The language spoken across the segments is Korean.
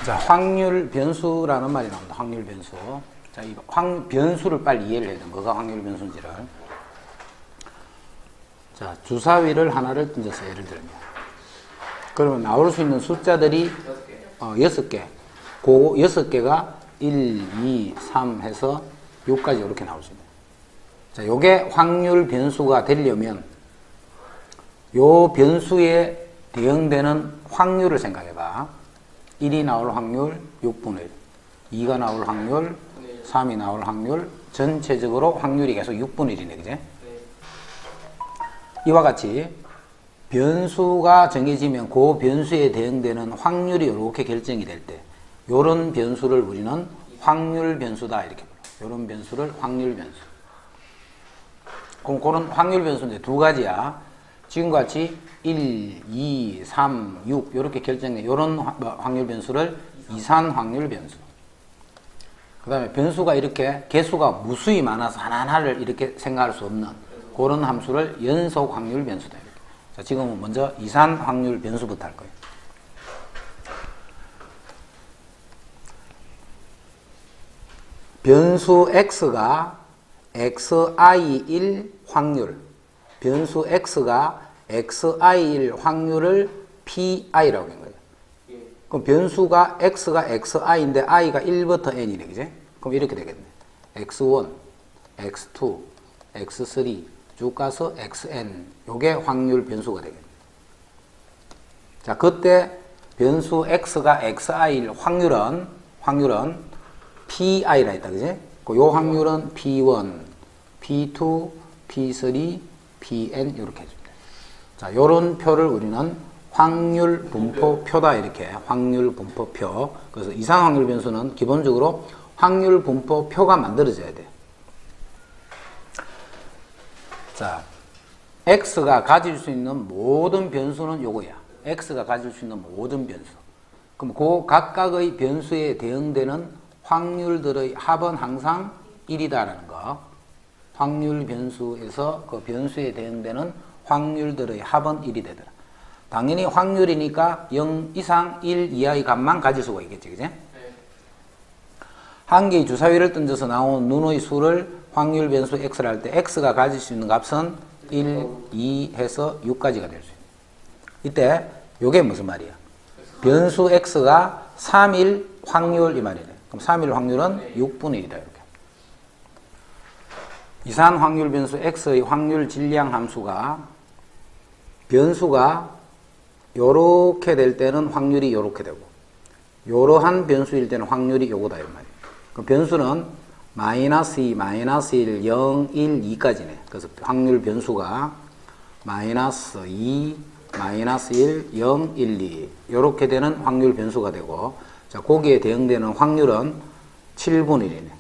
자, 확률 변수라는 말이 나옵니다. 확률 변수. 자, 이 변수를 빨리 이해를 해야 돼. 뭐가 확률 변수인지를. 자, 주사위를 하나를 던져서 예를 들면. 그러면 나올 수 있는 숫자들이 6개. 그 6개가 1, 2, 3 해서 6까지 이렇게 나올 수 있는. 자, 요게 확률 변수가 되려면 요 변수에 대응되는 확률을 생각해봐. 1이 나올 확률 6분의 1, 2가 나올 확률, 3이 나올 확률, 전체적으로 확률이 계속 6분의 1이네, 그제? 이와 같이 변수가 정해지면 그 변수에 대응되는 확률이 이렇게 결정이 될 때, 요런 변수를 우리는 확률 변수다, 이렇게 불러요. 요런 변수를 확률 변수. 그럼 그런 확률 변수인데 두 가지야. 지금과 같이 1, 2, 3, 6 이렇게 결정돼 이런 확률 변수를 이산 확률 변수. 그 다음에 변수가 이렇게 개수가 무수히 많아서 하나하나를 이렇게 생각할 수 없는 그런 함수를 연속 확률 변수다. 이렇게. 자, 지금은 먼저 이산 확률 변수부터 할 거예요. 변수 x가 xi1 확률, 변수 x가 xi1 확률을 pi라고 한 거예요. 그럼 변수가 x가 xi인데 i가 1부터 n이네, 그지? 그럼 이렇게 되겠네. x1, x2, x3 쭉 가서 xn. 요게 확률 변수가 되겠네. 자, 그때 변수 x가 xi일 확률은 pi라 했다, 그지? 요 확률은 p1, p2, p3, pn 이렇게 해줍니다. 자, 요런 표를 우리는 확률 분포표다, 이렇게. 확률 분포표. 그래서 이상 확률 변수는 기본적으로 확률 분포표가 만들어져야 돼. 자, x가 가질 수 있는 모든 변수는 요거야. x가 가질 수 있는 모든 변수. 그럼 그 각각의 변수에 대응되는 확률들의 합은 항상 1이다라는 거. 확률 변수에서 그 변수에 대응되는 확률들의 합은 1이 되더라. 당연히 확률이니까 0 이상 1 이하의 값만 가질 수가 있겠지, 그지? 한 개의 주사위를 던져서 나온 눈의 수를 확률 변수 x를 할 때 x가 가질 수 있는 값은 1, 2 해서 6까지가 될 수 있는. 이때 요게 무슨 말이야? 변수 x가 3일 확률 이 말이네. 그럼 3일 확률은 6분의 1이다, 이렇게. 이산 확률 변수 x의 확률 질량 함수가 변수가 요렇게 될 때는 확률이 요렇게 되고 요러한 변수일 때는 확률이 요거다, 이 말이에요. 그럼 변수는 마이너스 2, 마이너스 1, 0, 1, 2까지네. 그래서 확률 변수가 마이너스 2, 마이너스 1, 0, 1, 2 요렇게 되는 확률 변수가 되고, 자, 거기에 대응되는 확률은 7분의 1이네.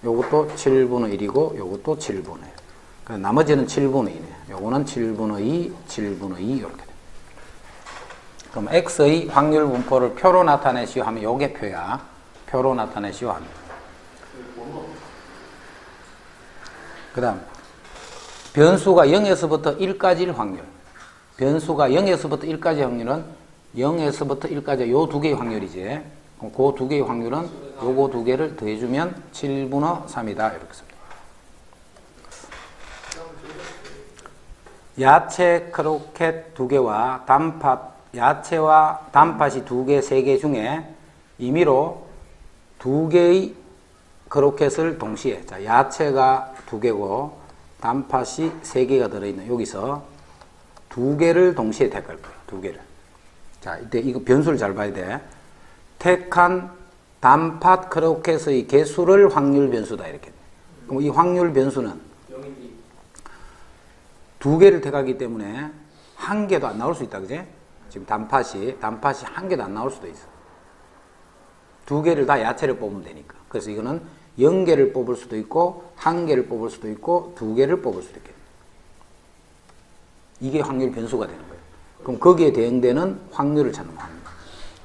요것도 7분의 1이고 요것도 7분의 1. 나머지는 7분의 2네. 요거는 7분의 2, 7분의 2 이렇게 돼. 그럼 x의 확률 분포를 표로 나타내시오 하면 요게 표야. 표로 나타내시오 하면. 그 다음 변수가 0에서부터 1까지일 확률. 변수가 0에서부터 1까지 확률은 0에서부터 1까지 요 두 개의 확률이지. 그 두 개의 확률은 요거 두 개를 더해주면 7분의 3이다. 이렇게 씁니다. 야채 크로켓 두 개와 단팥, 야채와 단팥이 두 개, 세 개 중에 임의로 두 개의 크로켓을 동시에, 자, 야채가 두 개고 단팥이 세 개가 들어있는 여기서 두 개를 동시에 택할 거예요. 두 개를. 자, 이때 이거 변수를 잘 봐야 돼. 택한 단팥 크로켓의 개수를 확률 변수다, 이렇게. 그럼 이 확률 변수는 두 개를 택하기 때문에 한 개도 안 나올 수 있다, 그지? 지금 단팥이 한 개도 안 나올 수도 있어. 두 개를 다 야채를 뽑으면 되니까. 그래서 이거는 0개를 뽑을 수도 있고, 한 개를 뽑을 수도 있고, 두 개를 뽑을 수도 있겠네. 이게 확률 변수가 되는 거예요. 그럼 거기에 대응되는 확률을 찾는 확률.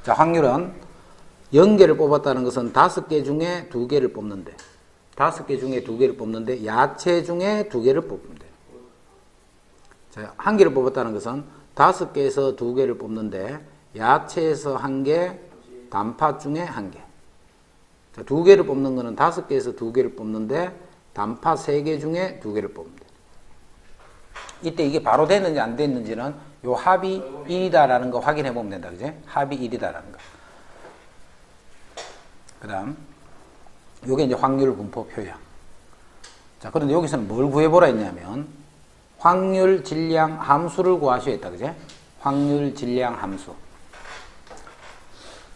자, 확률은 0개를 뽑았다는 것은 5개 중에 2개를 뽑는데, 5개 중에 2개를 뽑는데, 야채 중에 2개를 뽑으면 돼. 자, 1개를 뽑았다는 것은 5개에서 2개를 뽑는데, 야채에서 1개, 단파 중에 한 개. 자, 두 개를 뽑는 거는 5개에서 두 개를 뽑는데 단파 3개 중에 두 개를 뽑으면 돼. 이때 이게 바로 됐는지 안 됐는지는 요 합이 1이다라는 거 확인해 보면 된다. 그지? 합이 1이다라는 거. 그 다음, 요게 이제 확률 분포 표야. 자, 그런데 여기서는 뭘 구해보라 했냐면, 확률 질량 함수를 구하셔야 했다. 그지? 확률 질량 함수.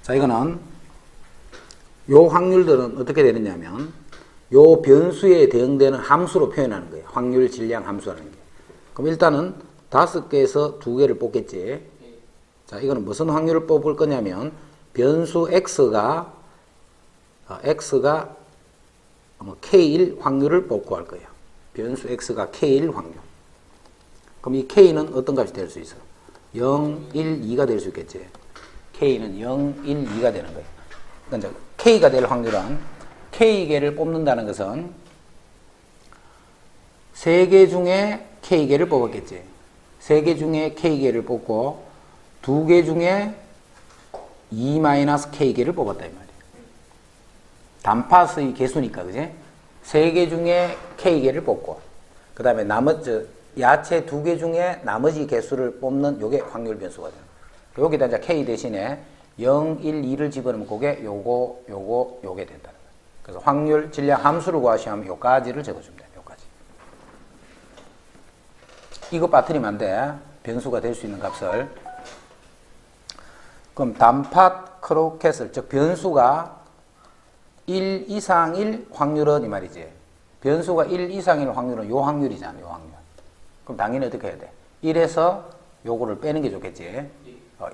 자, 이거는, 요 확률들은 어떻게 되느냐면, 요 변수에 대응되는 함수로 표현하는 거예요. 확률 질량 함수라는 게. 그럼 일단은 5개에서 2개를 뽑겠지. 자, 이거는 무슨 확률을 뽑을 거냐면, 변수 x가 K1 확률을 뽑고 할 거예요. 변수 x가 K1 확률. 그럼 이 K는 어떤 값이 될 수 있어? 0, 1, 2가 될 수 있겠지. K는 0, 1, 2가 되는 거예요. 그러니까 K가 될 확률은 K개를 뽑는다는 것은 3개 중에 K개를 뽑았겠지. 3개 중에 K개를 뽑고 2개 중에 2-K개를 뽑았다 이 말이야. 단팥의 개수니까, 그지? 3개 중에 K개를 뽑고, 그 다음에 야채 2개 중에 나머지 개수를 뽑는 요게 확률 변수가 돼요. 여기다 이제 K 대신에 0, 1, 2를 집어넣으면 그게 요게 된다는 거예요. 그래서 확률 질량 함수를 구하시면 요까지를 적어주면 돼요. 요까지. 이거 빠뜨리면 안 돼. 변수가 될 수 있는 값을. 그럼 단팥 크로켓을, 즉 변수가 1 이상일 확률은 이 말이지. 변수가 1 이상일 확률은 요 확률이잖아. 요 확률. 그럼 당연히 어떻게 해야 돼? 1에서 요거를 빼는 게 좋겠지.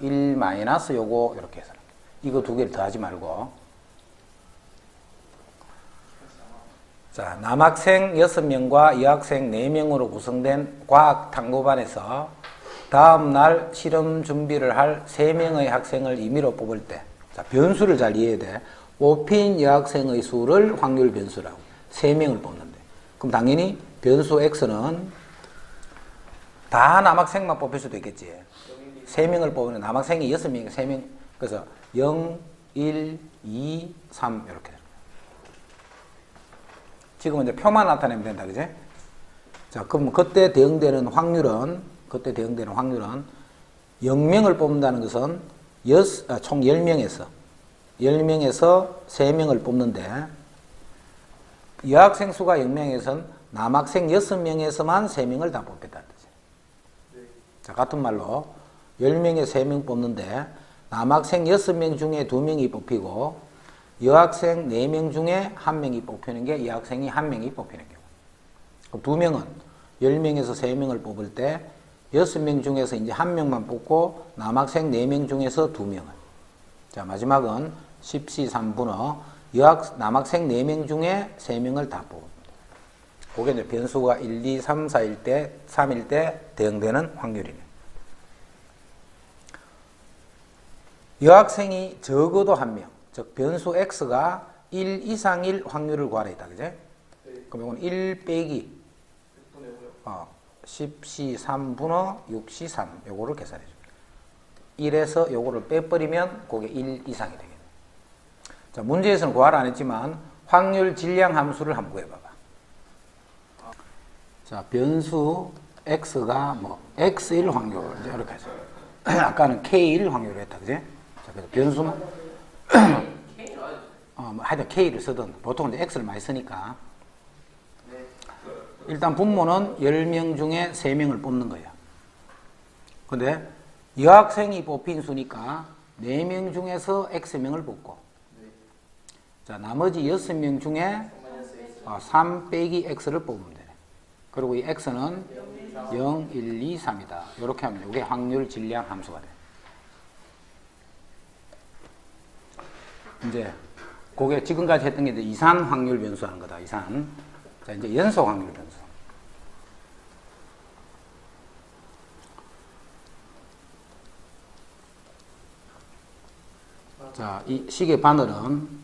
1 마이너스 요거 이렇게 해서. 이거 두 개를 더하지 말고. 자, 남학생 6명과 여학생 4명으로 구성된 과학 탐구반에서 다음날 실험 준비를 할 3명의 학생을 임의로 뽑을 때, 자, 변수를 잘 이해해야 돼. 뽑힌 여학생의 수를 확률 변수라고. 3명을 뽑는데. 그럼 당연히 변수 x는 다 남학생만 뽑힐 수도 있겠지. 3명을 뽑으면 남학생이 6명이 3명. 그래서 0, 1, 2, 3 이렇게. 지금 이제 표만 나타내면 된다. 그지? 자, 그럼 그때 대응되는 확률은 0명을 뽑는다는 것은 총 10명에서 3명을 뽑는데, 여학생 수가 0명에서는 남학생 6명에서만 3명을 다 뽑겠다는 거죠. 자, 같은 말로 10명에 3명 뽑는데 남학생 6명 중에 2명이 뽑히고 여학생 4명 중에 1명이 뽑히는 게 여학생이 1명이 뽑히는 경우. 그럼 2명은 10명에서 3명을 뽑을 때 6명 중에서 이제 1명만 뽑고 남학생 4명 중에서 2명을. 자, 마지막은 10시 3분어 남학생 4명 중에 3명을 다 뽑습니다. 그게 이제 변수가 1, 2, 3, 4일 때, 3일 때 대응되는 확률이네. 여학생이 적어도 1명, 즉 변수 x가 1 이상일 확률을 구하라 했다. 그제? 그럼 이건 1 빼기 10시 3분어 6시 3 요거를 계산해 줍니다. 1에서 요거를 빼버리면 그게 1 이상이 되겠네. 자, 문제에서는 구하라 안 했지만 확률 질량 함수를 한번 구해봐봐. 자, 변수 x가 x1 확률 이제 이렇게 하죠. 아까는 k1 확률을 했다. 그제? 자, 그래서 변수는 하여튼 k를 쓰든 보통은 이제 x를 많이 쓰니까 일단 분모는 10명 중에 3명을 뽑는 거야. 근데 여학생이 뽑힌 수니까 4명 중에서 x명을 뽑고, 자, 나머지 6명 중에 3 빼기 x를 뽑으면 되네. 그리고 이 x는 0, 1, 2, 3이다. 이렇게 하면 이게 확률 질량 함수가 돼. 이제 그게 지금까지 했던 게 이제 이산 확률 변수 하는 거다. 이산. 자, 이제 연속 확률 변수. 자, 이 식의 바늘은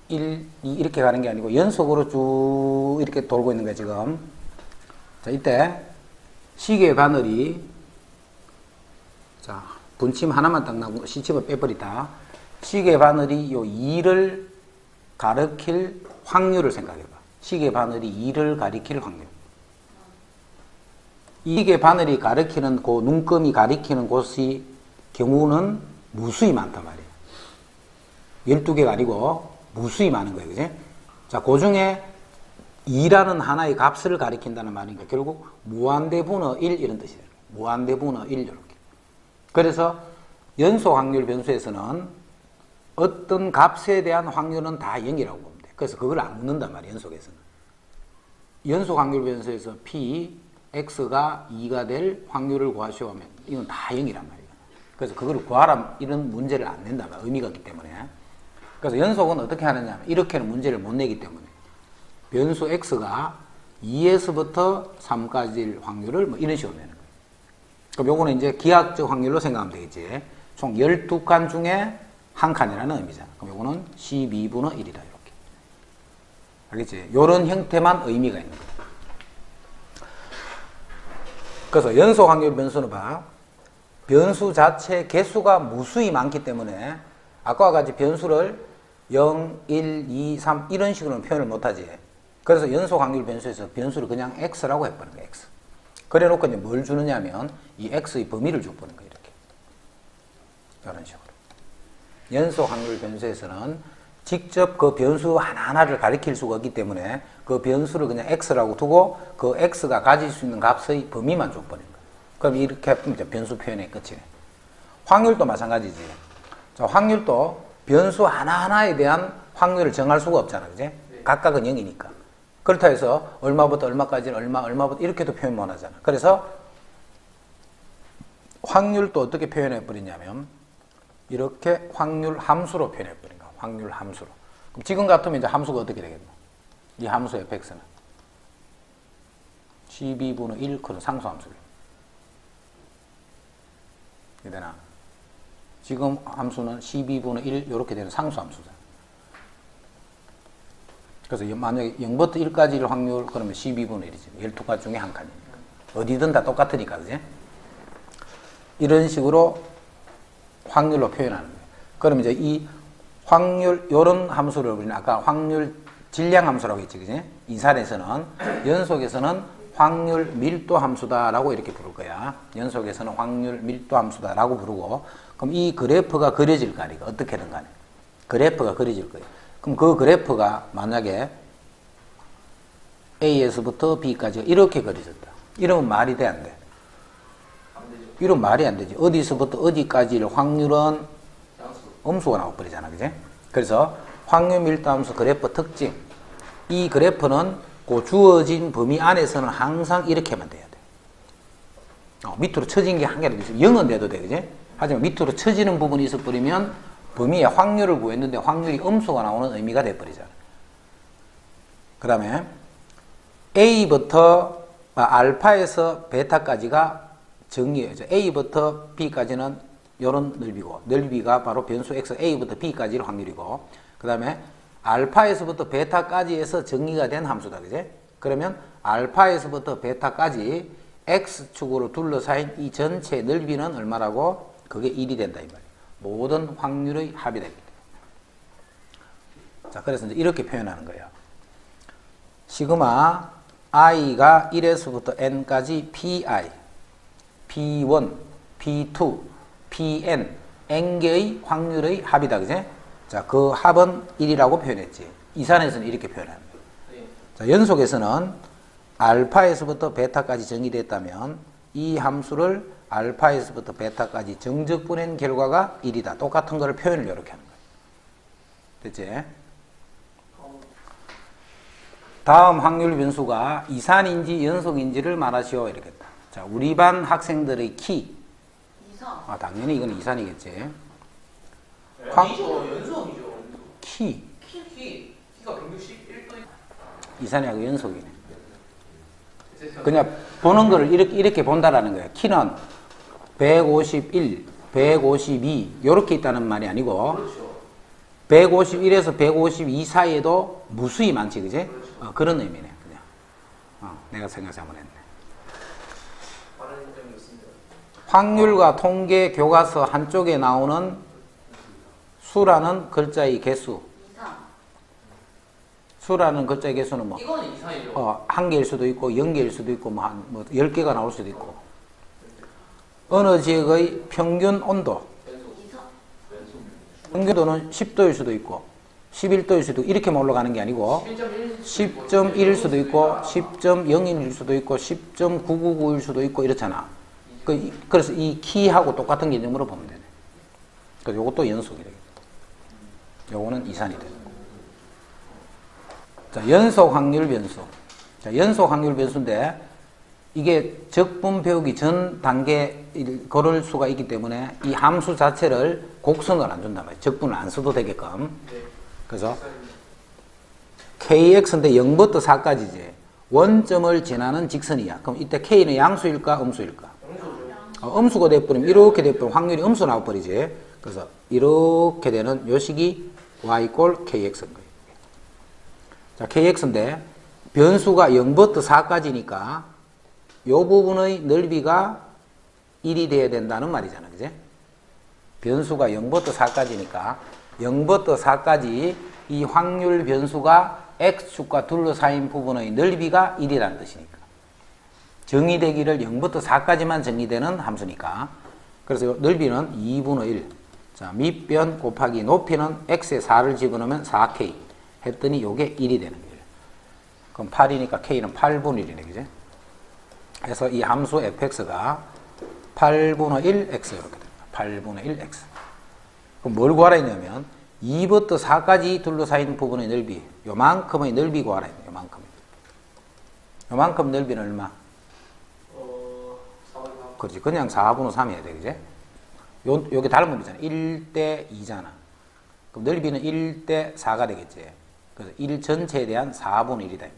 1, 2 이렇게 가는 게 아니고 연속으로 쭉 이렇게 돌고 있는 거야, 지금. 자, 이때 시계의 바늘이, 자, 분침 하나만 딱 나고 시침을 빼버리다. 시계 바늘이 요 2를 가리킬 확률을 생각해봐. 시계 바늘이 2를 가리킬 확률. 시계 바늘이 가리키는 그 눈금이 가리키는 곳이 경우는 무수히 많단 말이에요. 12개가 아니고 무수히 많은 거예요. 그지? 자, 그 중에 2라는 하나의 값을 가리킨다는 말이니까 결국 무한대분의 1 이런 뜻이에요. 무한대분의 1 이렇게. 그래서 연속 확률 변수에서는 어떤 값에 대한 확률은 다 0이라고 보면 돼. 그래서 그걸 안 묻는단 말이에요. 연속에서는. 연속 확률 변수에서 p, x가 2가 될 확률을 구하시오 하면 이건 다 0이란 말이에요. 그래서 그걸 구하라 이런 문제를 안 낸단 말이에요. 의미가 없기 때문에. 그래서 연속은 어떻게 하느냐 하면 이렇게는 문제를 못 내기 때문에 변수 x가 2에서부터 3까지일 확률을 뭐 이런 식으로 내는 거예요. 그럼 요거는 이제 기하학적 확률로 생각하면 되겠지. 총 12칸 중에 한 칸이라는 의미잖아. 그럼 요거는 12분의 1이다. 이렇게. 알겠지? 요런 형태만 의미가 있는 거예요. 그래서 연속 확률 변수는 봐. 변수 자체 개수가 무수히 많기 때문에 아까와 같이 변수를 0, 1, 2, 3 이런 식으로는 표현을 못하지. 그래서 연속 확률 변수에서 변수를 그냥 x라고 해버린 거야. x. 그래 놓고 이제 뭘 주느냐 하면 이 x의 범위를 줘버린 거야. 이렇게. 이런 식으로. 연속 확률 변수에서는 직접 그 변수 하나하나를 가리킬 수가 없기 때문에 그 변수를 그냥 x라고 두고 그 x가 가질 수 있는 값의 범위만 줘버린 거야. 그럼 이렇게 하면 이제 변수 표현의 끝이네. 확률도 마찬가지지. 자, 확률도 변수 하나하나에 대한 확률을 정할 수가 없잖아. 그지? 각각은 0이니까. 그렇다 해서 얼마부터 얼마까지는 얼마부터 이렇게도 표현 못 하잖아. 그래서 확률도 어떻게 표현해 버리냐면 이렇게 확률 함수로 표현해 버린 거야. 확률 함수로. 그럼 지금 같으면 이제 함수가 어떻게 되겠노? 이 함수 fx는 12분의 1 그런 상수함수를. 이게 되나? 지금 함수는 12분의 1 이렇게 되는 상수함수잖아. 그래서 만약에 0부터 1까지일 확률 그러면 12분의 1이지. 12가지 중에 한 칸이니까. 어디든 다 똑같으니까. 그지? 이런 식으로 확률로 표현하는 거예요. 그럼 이제 이 확률 요런 함수를 우리는 아까 확률 질량 함수라고 했지. 그지? 이산에서는 연속에서는 확률 밀도 함수다라고 이렇게 부를 거야. 연속에서는 확률 밀도 함수다라고 부르고 그럼 이 그래프가 그려질 거 아니까 어떻게든 간에 그래프가 그려질 거예요. 그럼 그 그래프가 만약에 A에서부터 B까지 이렇게 그려졌다. 이러면 말이 돼, 안 돼? 이러면 말이 안 되지. 어디서부터 어디까지일 확률은 음수가 나와버리잖아. 그지? 그래서 확률 밀도함수 그래프 특징. 이 그래프는 그 주어진 범위 안에서는 항상 이렇게만 돼야 돼. 밑으로 처진 게 한 개라도 있어. 0은 돼도 돼. 그지? 하지만 밑으로 처지는 부분이 있어버리면 범위에 확률을 구했는데 확률이 음수가 나오는 의미가 돼버리잖아. 그 다음에 A부터 알파에서 베타까지가 정의해져. A부터 B까지는 이런 넓이고 넓이가 바로 변수 X A부터 B까지의 확률이고 그 다음에 알파에서부터 베타까지 해서 정의가 된 함수다. 그지? 그러면 알파에서부터 베타까지 X축으로 둘러싸인 이 전체 넓이는 얼마라고? 그게 1이 된다. 이 말이야. 모든 확률의 합이 됩니다. 자, 그래서 이제 이렇게 표현하는 거예요. 시그마 i가 1에서부터 n까지 pi, p1, p2, pn, n개의 확률의 합이다. 그지? 자, 그 합은 1이라고 표현했지. 이산에서는 이렇게 표현하는 거예요. 자, 연속에서는 알파에서부터 베타까지 정의됐다면 이 함수를 알파에서부터 베타까지 정적분한 결과가 1이다. 똑같은 거를 표현을 이렇게 하는 거예요. 됐지? 다음 확률 변수가 이산인지 연속인지를 말하시오. 이렇겠다. 자, 우리 반 학생들의 키. 이산. 당연히 이건 이산이겠지. 아니죠. 연속이죠. 키. 키가 161도. 이산이하고 연속이네. 그냥 보는 거를 이렇게 본다라는 거예요. 키는 151, 152 이렇게 있다는 말이 아니고 그렇죠. 151에서 152 사이에도 무수히 많지. 그지? 그렇죠. 그런 의미네. 그냥. 내가 생각 잘못했네. 확률과 통계 교과서 한쪽에 나오는 수라는 글자의 개수. 이상. 수라는 글자의 개수는 뭐? 이거는 이상이죠. 한 개일 수도 있고, 0개일 수도 있고, 뭐 10개가 나올 수도 있고. 어느 지역의 평균 온도. 이상. 평균도는 10도일 수도 있고, 11도일 수도 있고, 이렇게만 올라가는 게 아니고, 10.1일 수도 있고, 10.01일 수도 있고, 10.999일 수도 있고, 이렇잖아. 그래서 이 키하고 똑같은 개념으로 보면 되네. 그래서 요것도 연속이 되겠다. 요거는 이산이 되는 거. 자, 연속 확률 변수. 자, 연속 확률 변수인데, 이게 적분 배우기 전 단계에 걸을 수가 있기 때문에 이 함수 자체를 곡선을 안 준단 말이에요. 적분을 안 써도 되게끔. 그래서 kx인데 0부터 4까지지. 원점을 지나는 직선이야. 그럼 이때 k는 양수일까 음수일까? 음수가 돼버리면 이렇게 돼버리면 확률이 음수 나와버리지. 그래서 이렇게 되는 요식이 y 꼴 kx인 거예요. 자, kx인데 변수가 0부터 4까지니까 요 부분의 넓이가 1이 돼야 된다는 말이잖아. 그지? 변수가 0부터 4까지니까 0부터 4까지 이 확률 변수가 x축과 둘러싸인 부분의 넓이가 1이라는 뜻이니까. 정의되기를 0부터 4까지만 정의되는 함수니까. 그래서 요 넓이는 2분의 1. 자, 밑변 곱하기 높이는 x에 4를 집어넣으면 4k 했더니 요게 1이 되는 거예요. 그럼 8이니까 k는 8분의 1이네. 그지? 그래서 이 함수 fx가 8분의 1x 이렇게 됩니다. 8분의 1x. 그럼 뭘 구하라 했냐면 2부터 4까지 둘러싸인 부분의 넓이, 요만큼의 넓이 구하라 했네요. 요만큼. 요만큼 넓이는 얼마? 4분의 3. 그렇지. 그냥 4분의 3 해야 돼. 그지? 요게 다른 범위잖아. 1대 2잖아. 그럼 넓이는 1대 4가 되겠지. 그래서 1 전체에 대한 4분의 1이다.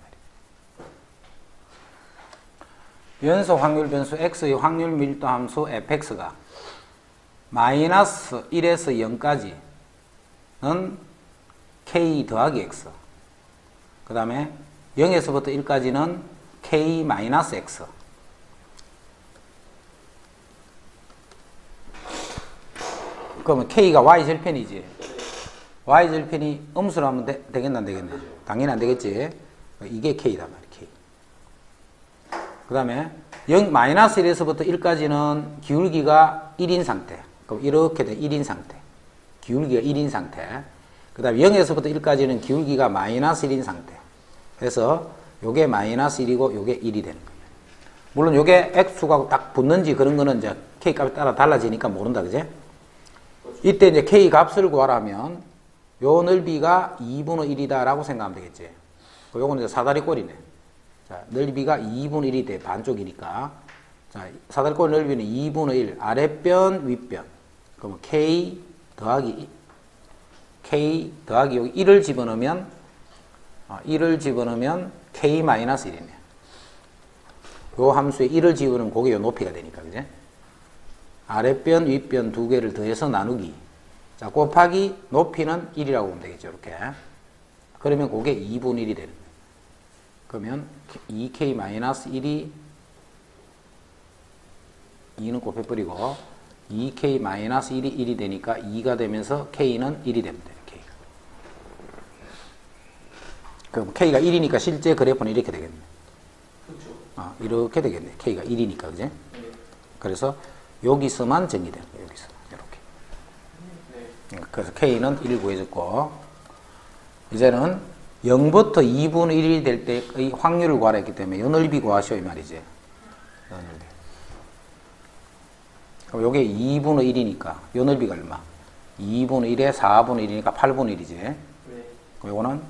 연속 확률 변수 x의 확률 밀도 함수 fx가 마이너스 1에서 0까지는 k 더하기 x. 그 다음에 0에서부터 1까지는 k 마이너스 x. 그러면 k가 y절편이지. y절편이 음수로 하면 되겠나 안 되겠나? 당연히 안 되겠지. 이게 k다 말이야. k. 그 다음에 마이너스 1에서부터 1까지는 기울기가 1인 상태. 그럼 이렇게 돼 1인 상태. 기울기가 1인 상태. 그 다음에 0에서부터 1까지는 기울기가 마이너스 1인 상태. 그래서 요게 마이너스 1이고 요게 1이 되는 거예요. 물론 요게 x축하고 딱 붙는지 그런 거는 이제 k 값에 따라 달라지니까 모른다. 그지? 이때 이제 k 값을 구하라면 요 넓이가 2분의 1이다 라고 생각하면 되겠지. 요거는 이제 사다리 꼴이네. 자, 넓이가 2분의 1이 돼. 반쪽이니까. 자, 사다리꼴 넓이는 2분의 1. 아랫변, 윗변. 그러면 k 더하기 여기 1을 집어넣으면 k 마이너스 1이네. 요 함수에 1을 집어넣으면 그게 요 높이가 되니까. 그지? 아랫변, 윗변 두 개를 더해서 나누기. 자, 곱하기 높이는 1이라고 보면 되겠죠. 이렇게. 그러면 그게 2분의 1이 되는 거예요. 그러면 2k-1이 2는 곱해버리고 2k-1이 1이 되니까 2가 되면서 k는 1이 됩니다. k가. 그럼 k가 1이니까 실제 그래프는 이렇게 되겠네. 그렇죠. 이렇게 되겠네. k가 1이니까. 그지? 네. 그래서 여기서만 정의되는 거예요. 여기서. 이렇게. 네. 그래서 k는 1 구해줬고 이제는 0부터 2분의 1이 될 때의 확률을 구하라 했기 때문에 요 넓이 구하시오 이 말이지. 요 넓이. 그럼 요게 2분의 1이니까 요 넓이가 얼마? 2분의 1에 4분의 1이니까 8분의 1이지. 네. 그럼 요거는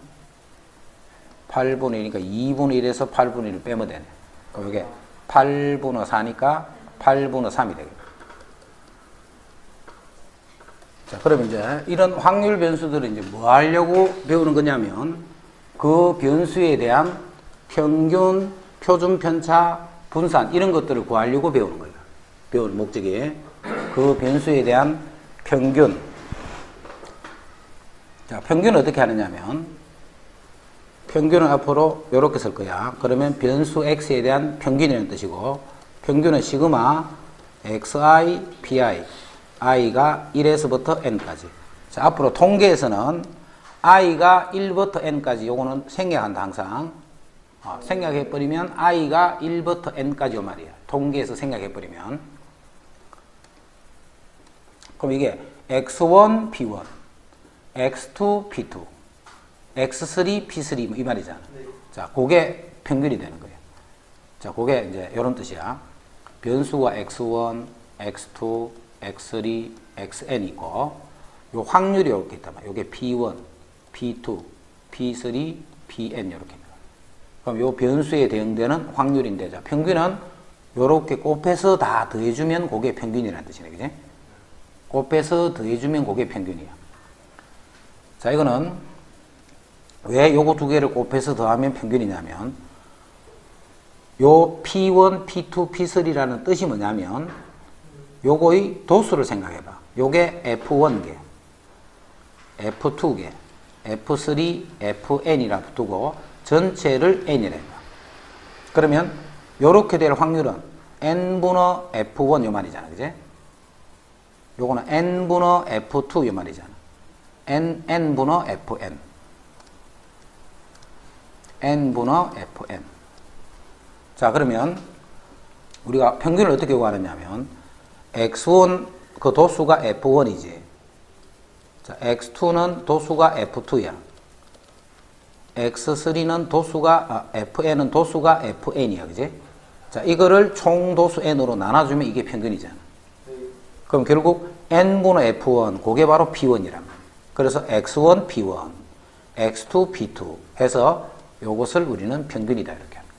8분의 1이니까 2분의 1에서 8분의 1을 빼면 되네. 그럼 요게 8분의 4니까 8분의 3이 되겠네. 자, 그러면 이제 이런 확률 변수들을 이제 뭐 하려고 배우는 거냐면 그 변수에 대한 평균, 표준 편차, 분산 이런 것들을 구하려고 배우는 거예요. 배우는 목적이 그 변수에 대한 평균. 자, 평균은 어떻게 하느냐면 평균은 앞으로 이렇게 쓸 거야. 그러면 변수 x에 대한 평균이라는 뜻이고 평균은 시그마 xi, pi, i가 1에서부터 n까지. 자, 앞으로 통계에서는 i가 1부터 n까지 요거는 생략한다 항상. 생략해버리면 i가 1부터 n까지 요 말이야. 통계에서 생략해버리면. 그럼 이게 x1, p1, x2, p2, x3, p3 뭐 이 말이잖아. 자, 그게 평균이 되는 거예요. 자, 그게 이제 이런 뜻이야. 변수가 x1, x2, x3, xn 있고 요 확률이 이렇게 있단 말이야. 요게 p1, p2, p3, pn 이렇게. 그럼 요 변수에 대응되는 확률인데, 자, 평균은 요렇게 곱해서 다 더해주면 그게 평균이라는 뜻이네, 그지? 곱해서 더해주면 그게 평균이야. 자, 이거는 왜 요거 두 개를 곱해서 더하면 평균이냐면, 요 P1, P2, P3라는 뜻이 뭐냐면, 요거의 도수를 생각해봐. 요게 F1개, F2개, F3, Fn이라 두고 전체를 n이라 해봐. 그러면 요렇게 될 확률은 n분의 F1 요 말이잖아, 그지? 요거는 n분의 F2 요 말이잖아. n분의 Fn. n분의 Fn. 자, 그러면 우리가 평균을 어떻게 구하느냐면 x1 그 도수가 F1이지. 자, x2는 도수가 F2야. x3는 도수가 fn은 도수가 fn이야, 그지? 자, 이거를 총 도수 n으로 나눠주면 이게 평균이잖아. 그럼 결국 n분의 f1 그게 바로 p1이란 말이야. 그래서 x1 p1, x2 p2 해서 요것을 우리는 평균이다 이렇게 합니다.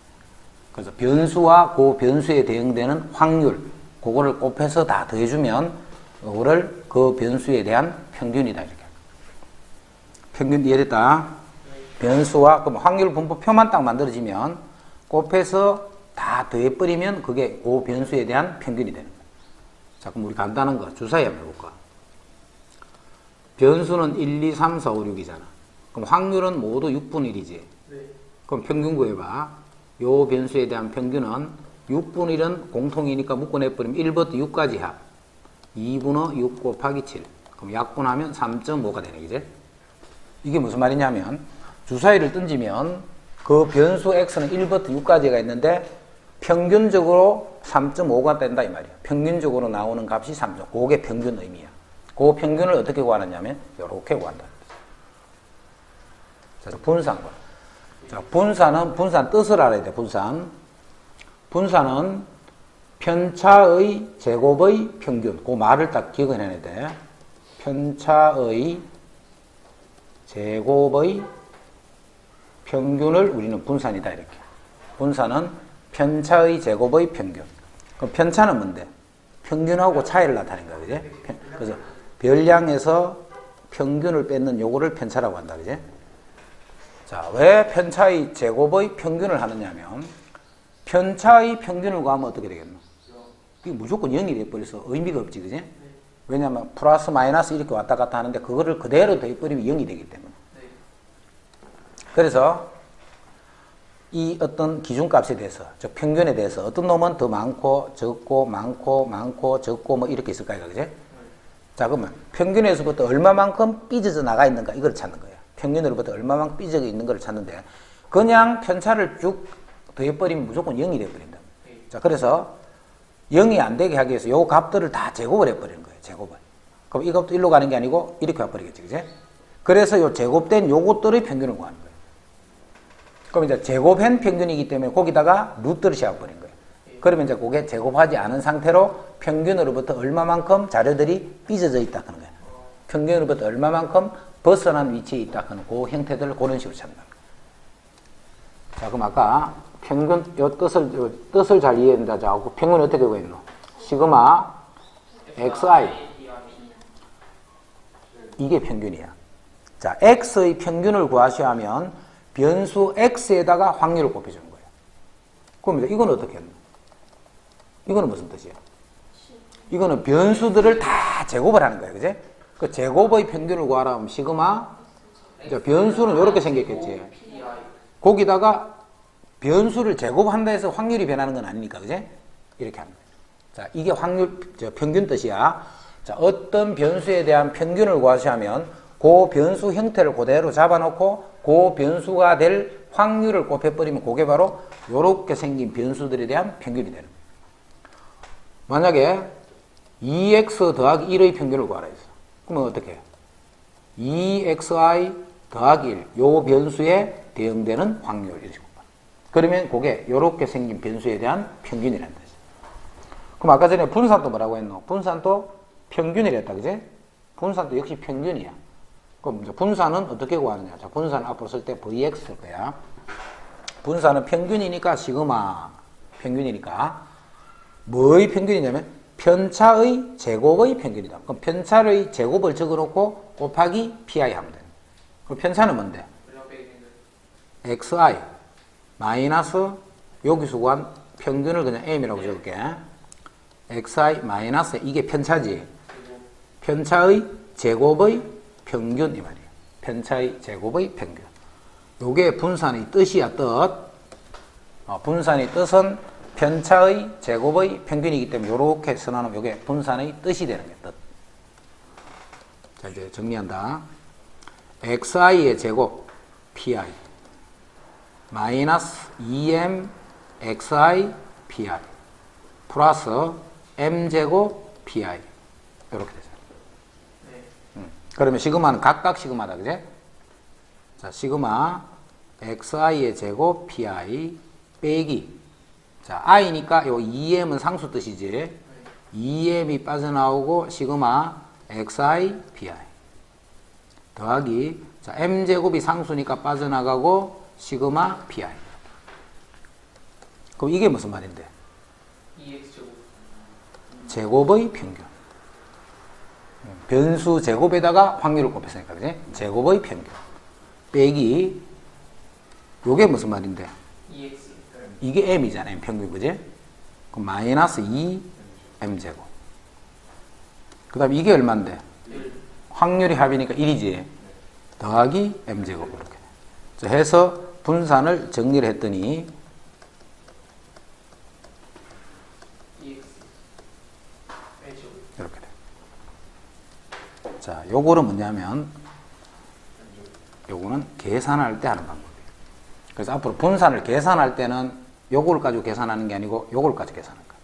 그래서 변수와 그 변수에 대응되는 확률 그거를 곱해서 다 더해주면 그거를 그 변수에 대한 평균이다 이렇게 합니다. 평균 이해됐다? 변수와 그럼 확률 분포표만 딱 만들어지면 곱해서 다 더해버리면 그게 그 변수에 대한 평균이 되는 거야. 자, 그럼 우리 간단한 거 주사위 한번 해볼까? 변수는 1, 2, 3, 4, 5, 6이잖아. 그럼 확률은 모두 6분의 1이지. 네. 그럼 평균 구해봐. 요 변수에 대한 평균은 6분의 1은 공통이니까 묶어내버리면 1부터 6까지 합. 2분의 6 곱하기 7. 그럼 약분하면 3.5가 되네, 그지? 이게 무슨 말이냐면 주사위를 던지면 그 변수 x는 1부터 6까지가 있는데 평균적으로 3.5가 된다 이 말이야. 평균적으로 나오는 값이 3.5. 그게 평균 의미야. 그 평균을 어떻게 구하느냐면 이렇게 구한다. 자, 분산과. 자, 분산 뜻을 알아야 돼. 분산은 편차의 제곱의 평균. 그 말을 딱 기억해내야 돼. 편차의 제곱의 평균을 우리는 분산이다 이렇게. 분산은 편차의 제곱의 평균. 그럼 편차는 뭔데? 평균하고 차이를 나타내는 거야, 그지? 그래서 별량에서 평균을 뺏는 요거를 편차라고 한다, 그지? 자, 왜 편차의 제곱의 평균을 하느냐면 편차의 평균을 구하면 어떻게 되겠노? 이게 무조건 0이 돼버려서 의미가 없지, 그지? 왜냐면 플러스 마이너스 이렇게 왔다 갔다 하는데 그거를 그대로 더해버리면 0이 되기 때문에. 그래서 이 어떤 기준값에 대해서, 즉 평균에 대해서 어떤 놈은 더 많고 적고 많고 적고 뭐 이렇게 있을 거야, 그지? 자, 그러면 평균에서부터 얼마만큼 삐져서 나가 있는가 이걸 찾는 거야. 평균으로부터 얼마만큼 삐져서 있는 걸 찾는데 그냥 편차를 쭉 더해버리면 무조건 0이 돼버린다. 자, 그래서 0이 안 되게 하기 위해서 요 값들을 다 제곱을 해버리는 거예요. 제곱을. 그럼 이 값도 일로 가는 게 아니고 이렇게 와버리겠지, 그지? 그래서 요 제곱된 요것들의 평균을 구하는 거예요. 그럼 이제 제곱한 평균이기 때문에 거기다가 루트를 씌워버린 거예요. 그러면 이제 그게 제곱하지 않은 상태로 평균으로부터 얼마만큼 자료들이 삐져져 있다 하는 거예요. 평균으로부터 얼마만큼 벗어난 위치에 있다 하는 그 형태들을 그런 식으로 찾는 겁니다. 자, 그럼 아까 평균 요 뜻을 잘 이해한다. 자, 그 평균이 어떻게 구했노? 시그마 xi 이게 평균이야. 자, x의 평균을 구하셔야 하면 변수 x에다가 확률을 곱해주는 거예요. 그럼 이건 어떻게 했노? 이거는 무슨 뜻이야? 이거는 변수들을 다 제곱을 하는 거예요, 그지? 그 제곱의 평균을 구하라 하면 시그마 변수는 이렇게 생겼겠지. 거기다가 변수를 제곱한다 해서 확률이 변하는 건 아니니까, 그지? 이렇게 하는 거예요. 자, 이게 확률, 평균 뜻이야. 자, 어떤 변수에 대한 평균을 구하시면 그 변수 형태를 그대로 잡아놓고 그 변수가 될 확률을 곱해버리면 그게 바로 요렇게 생긴 변수들에 대한 평균이 되는 거예요. 만약에 2x 더하기 1의 평균을 구하라 했어. 그러면 어떻게 해요? 2xi 더하기 1, 요 변수에 대응되는 확률 이렇게. 그러면 그게 요렇게 생긴 변수에 대한 평균이라는 뜻이에요. 그럼 아까 전에 분산도 뭐라고 했노? 분산도 평균이랬다, 그지? 분산도 역시 평균이야. 그럼 이제 분산은 어떻게 구하느냐? 자, 분산 앞으로 쓸 때 Vx 쓸 거야. 분산은 평균이니까 시그마 평균이니까 뭐의 평균이냐면 편차의 제곱의 평균이다. 그럼 편차의 제곱을 적어놓고 곱하기 pi 하면 돼. 그럼 편차는 뭔데? xi 마이너스 여기서 구한 평균을 그냥 m이라고 적을게. xi 마이너스 이게 편차지. 편차의 제곱의 평균 이 말이에요. 편차의 제곱의 평균. 요게 분산의 뜻이야, 뜻. 분산의 뜻은 편차의 제곱의 평균이기 때문에 요렇게 써놓으면 요게 분산의 뜻이 되는 게 뜻. 자, 이제 정리한다. xi의 제곱 pi 마이너스 2m xi pi 플러스 m제곱 pi 이렇게 되죠. 네. 그러면 시그마는 각각 시그마다, 그제? 자, 시그마 xi의 제곱 pi 빼기, 자, i니까 요 2m은 상수 뜻이지. 네. 2m이 빠져나오고 시그마 xi pi 더하기, 자, m제곱이 상수니까 빠져나가고 시그마 pi. 그럼 이게 무슨 말인데? 2x제곱. 제곱의 평균. 변수 제곱에다가 확률을 곱했으니까, 그지? 제곱의 평균. 빼기, 요게 무슨 말인데? 2x. 이게 m이잖아, m 평균, 그지? 그럼 마이너스 2m제곱. 그 다음에 이게 얼만데? 1. 확률이 합이니까 1이지. 더하기 m제곱, 이렇게. 자, 해서 분산을 정리를 했더니 2x. A제곱. 이렇게 돼. 자, 요거는 뭐냐면 요거는 계산할 때 하는 방법이에요. 그래서 앞으로 분산을 계산할 때는 요거를 가지고 계산하는 게 아니고 요걸 가지고 계산할 거예요.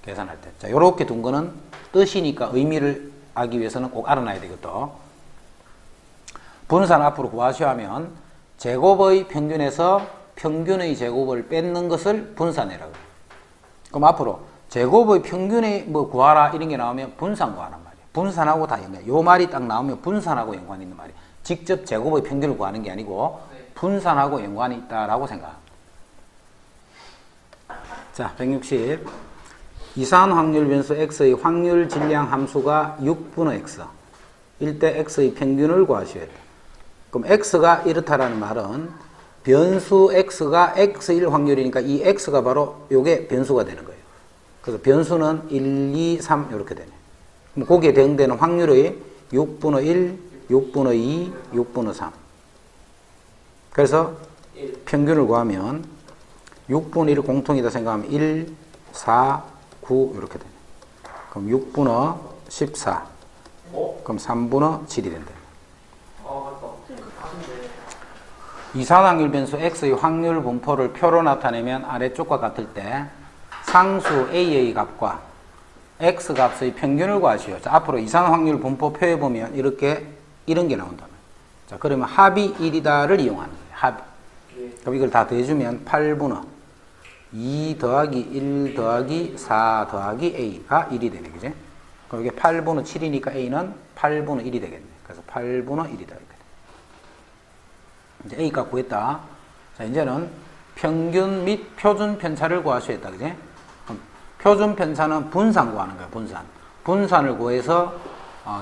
계산할 때. 자, 요렇게 둔 거는 뜻이니까 의미를 알기 위해서는 꼭 알아놔야 되겠죠. 분산 앞으로 구하셔야 하면 제곱의 평균에서 평균의 제곱을 뺏는 것을 분산이라고 해요. 그럼 앞으로 제곱의 평균의 뭐 구하라 이런 게 나오면 분산 구하란 말이에요. 분산하고 다 연관. 요 말이 딱 나오면 분산하고 연관이 있는 말이에요. 직접 제곱의 평균을 구하는 게 아니고 분산하고 연관이 있다라고 생각합니다. 자, 160. 이상한 확률 변수 x의 확률 질량 함수가 6분의 x. 일 때 x의 평균을 구하셔야 돼요. 그럼 x가 이렇다라는 말은 변수 x가 x1 확률이니까 이 x가 바로 요게 변수가 되는 거예요. 그래서 변수는 1, 2, 3 이렇게 되네. 그럼 거기에 대응되는 확률의 6분의 1, 6분의 2, 6분의 3. 그래서 평균을 구하면 6분의 1 공통이다 생각하면 1, 4, 9 이렇게 되네. 그럼 6분의 14. 그럼 3분의 7이 된다. 맞다. 이산확률 변수 x의 확률 분포를 표로 나타내면 아래쪽과 같을 때 상수 a의 값과 x 값의 평균을 구하시오. 자, 앞으로 이산확률 분포 표에 보면 이렇게 이런 게 나온다. 자, 그러면 합이 1이다를 이용하는 거예요. 합. 그럼 이걸 다 더해주면 8분의 2 더하기 1 더하기 4 더하기 a가 1이 되네, 그지? 그럼 이게 8분의 7이니까 a는 8분의 1이 되겠네. 그래서 8분의 1이다. 이제 A 값 구했다. 자, 이제는 평균 및 표준 편차를 구하셔야 했다. 그지? 표준 편차는 분산 구하는 거예요. 분산. 분산을 구해서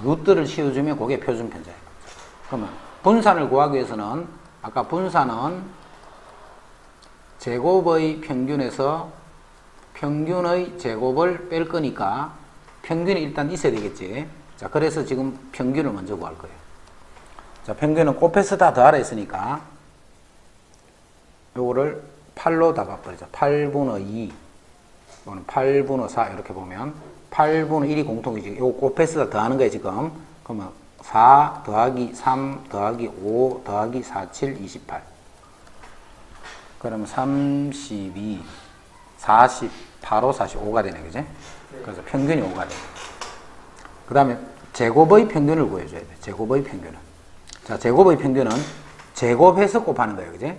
루트를 씌워주면 그게 표준 편차예요. 그러면 분산을 구하기 위해서는 아까 분산은 제곱의 평균에서 평균의 제곱을 뺄 거니까 평균이 일단 있어야 되겠지. 자, 그래서 지금 평균을 먼저 구할 거예요. 자, 평균은 곱해서 다 더하라 했으니까 요거를 8로 다 바꿔버리자. 8분의 2 이거는 8분의 4 이렇게 보면 8분의 1이 공통이지. 이거 곱해서 더하는 거야 지금. 그러면 4 더하기 3 더하기 5 더하기 4, 7, 28. 그러면 32, 40, 8, 5, 45가 되네, 그지? 그래서 평균이 5가 돼. 그 다음에 제곱의 평균을 구해줘야 돼. 제곱의 평균은. 자, 제곱의 평균은 제곱해서 곱하는 거예요, 그지?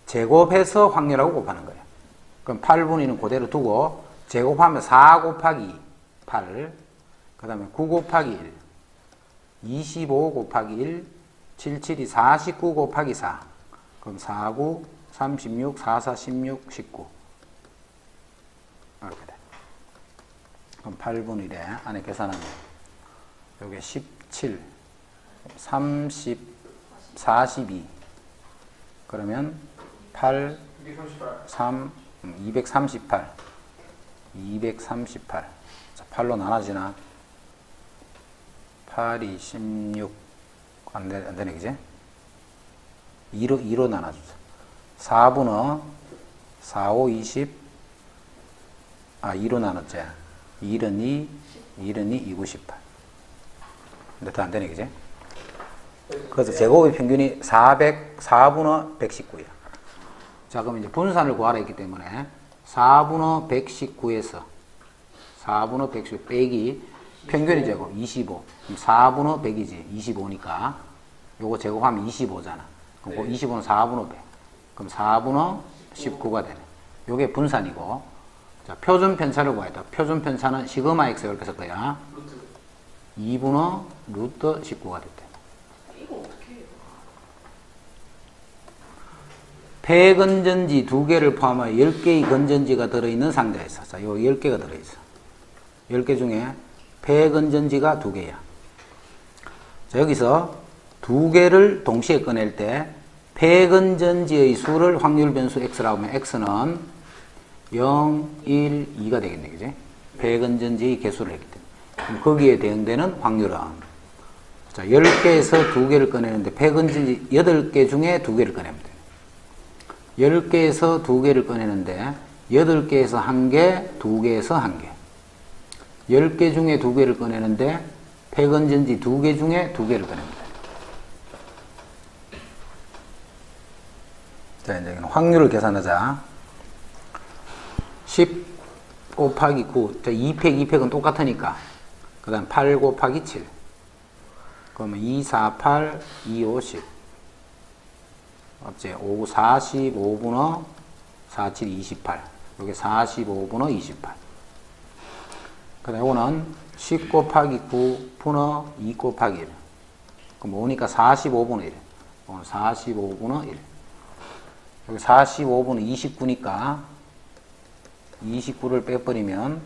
제곱해서 확률하고 곱하는 거예요. 그럼 8분의 1은 그대로 두고 제곱하면 4 곱하기 8, 그 다음에 9 곱하기 1, 25 곱하기 1, 7, 7이 49 곱하기 4. 그럼 4, 9, 36, 4, 4, 16, 19. 이렇게 돼. 그럼 8분의 1에 안에 계산하면 요게 17, 30, 42. 그러면 8, 3, 238. 238. 자, 8로 나눠지나? 8이 16. 안 되네, 그지? 2로 나눠주자. 4분의 4, 5, 20. 2로 나눴지. 1은 2, 1은 2, 2, 98. 근데 더 안 되네, 그지? 그래서 제곱의 평균이 4분의 119이야. 자, 그럼 이제 분산을 구하라 했기 때문에 4분의 119에서 4분의 119 빼기 평균이 제곱 25. 그럼 4분의 100이지. 25니까 요거 제곱하면 25잖아. 그럼 그 25는 4분의 100. 그럼 4분의 19가 되네. 요게 분산이고. 자, 표준 편차를 구하겠다. 표준 편차는 시그마 x 이렇게 쓸 거야. 2분의 루트 19가 됐대. 이거 어떻게 해요? 폐건전지 2개를 포함하여 10개의 건전지가 들어있는 상자에 있어. 자, 요 10개가 들어있어. 10개 중에 폐건전지가 2개야. 자, 여기서 2개를 동시에 꺼낼 때 폐건전지의 수를 확률 변수 x라고 하면 x는 0, 1, 2가 되겠네, 그지? 폐건전지의 개수를 했기 때문에. 그럼 거기에 대응되는 확률은, 자, 10개에서 2개를 꺼내는데 폐건전지 8개 중에 2개를 꺼내면 돼. 10개에서 2개를 꺼내는데 8개에서 1개, 2개에서 1개. 10개 중에 2개를 꺼내는데 폐건전지 2개 중에 2개를 꺼내면 돼. 자, 이제 확률을 계산하자. 10 곱하기 9. 자, 2팩, 2팩은 똑같으니까. 그 다음 8 곱하기 7. 그러면 2, 4, 8, 2, 5, 10. 어째? 5, 45분의 4, 7, 28. 여기 45분의 28. 그 다음 이거는 10 곱하기 9 분의 2 곱하기 1. 그럼 5니까 45분의 1. 45분의 1. 여기 45분의 29니까 29를 빼버리면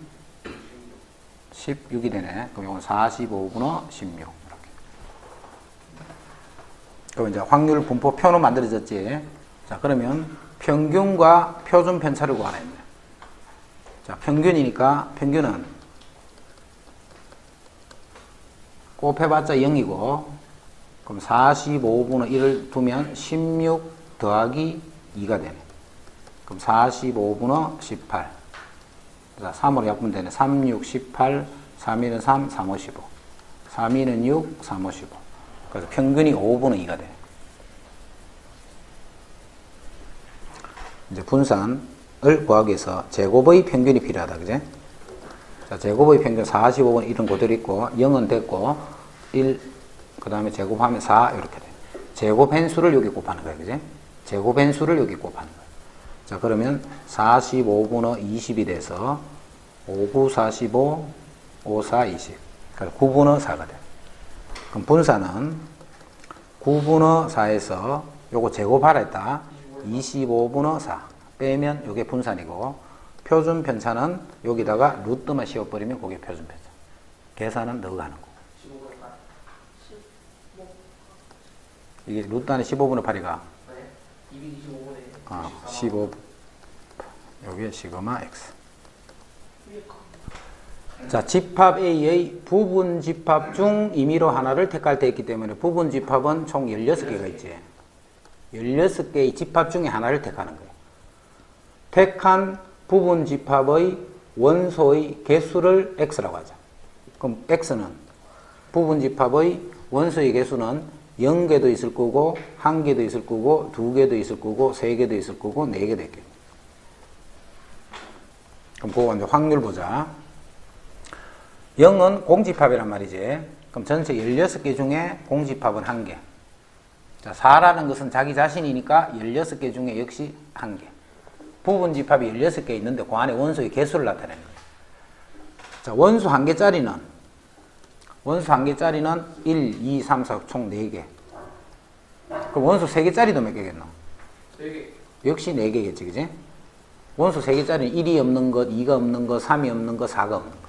16이 되네. 그럼 이건 45분의 16. 이렇게. 그럼 이제 확률 분포 표는 만들어졌지. 자, 그러면 평균과 표준 편차를 구하라 했네. 자, 평균이니까 평균은 곱해봤자 0이고, 그럼 45분의 1을 두면 16 더하기 2가 되네. 그럼 45분의 18. 자, 3으로 약분되면 되네. 3, 6, 18, 3, 1은 3, 3, 5, 15. 3, 2는 6, 3, 5, 15. 그래서 평균이 5분의 2가 돼. 이제 분산을 구하기 위해서 제곱의 평균이 필요하다, 그제? 자, 제곱의 평균 45분의 1은 그대로 있고, 0은 됐고, 1, 그 다음에 제곱하면 4, 이렇게 돼. 제곱 횟수를 여기 곱하는 거야, 그제? 제곱 횟수를 여기 곱하는 거야. 자, 그러면 45분의 20이 돼서 5, 9, 45, 5, 4, 20. 그래서 9분의 4가 돼. 그럼 분산은 9분의 4에서 요거 제곱하라 했다. 25분의 4 빼면 요게 분산이고, 표준 편차는 여기다가 루트만 씌워버리면 그게 표준 편차. 계산은 너가 하는 거. 15분의 8. 이게 루트 안에 15분의 8이가 네. 225분의 15. 여기에 시그마 x. 자, 집합 A의 부분 집합 중 임의로 하나를 택할 때 있기 때문에 부분 집합은 총 16개가 있지. 16개의 집합 중에 하나를 택하는 거예요. 택한 부분 집합의 원소의 개수를 x라고 하자. 그럼 x는 부분집합의 원소의 개수는 0개도 있을 거고 1개도 있을 거고 2개도 있을 거고 3개도 있을 거고 4개도 있겠네. 그럼 그거 이제 확률 보자. 0은 공집합이란 말이지. 그럼 전체 16개 중에 공집합은 1개. 자, 4라는 것은 자기 자신이니까 16개 중에 역시 1개. 부분집합이 16개 있는데 그 안에 원소의 개수를 나타내는 거예요. 자, 원소 1개짜리는 1, 2, 3, 4 총 4개. 그럼 원소 3개짜리도 몇 개겠노? 4개. 역시 4개겠지, 그지? 원소 3개짜리는 1이 없는 것, 2가 없는 것, 3이 없는 것, 4가 없는 것.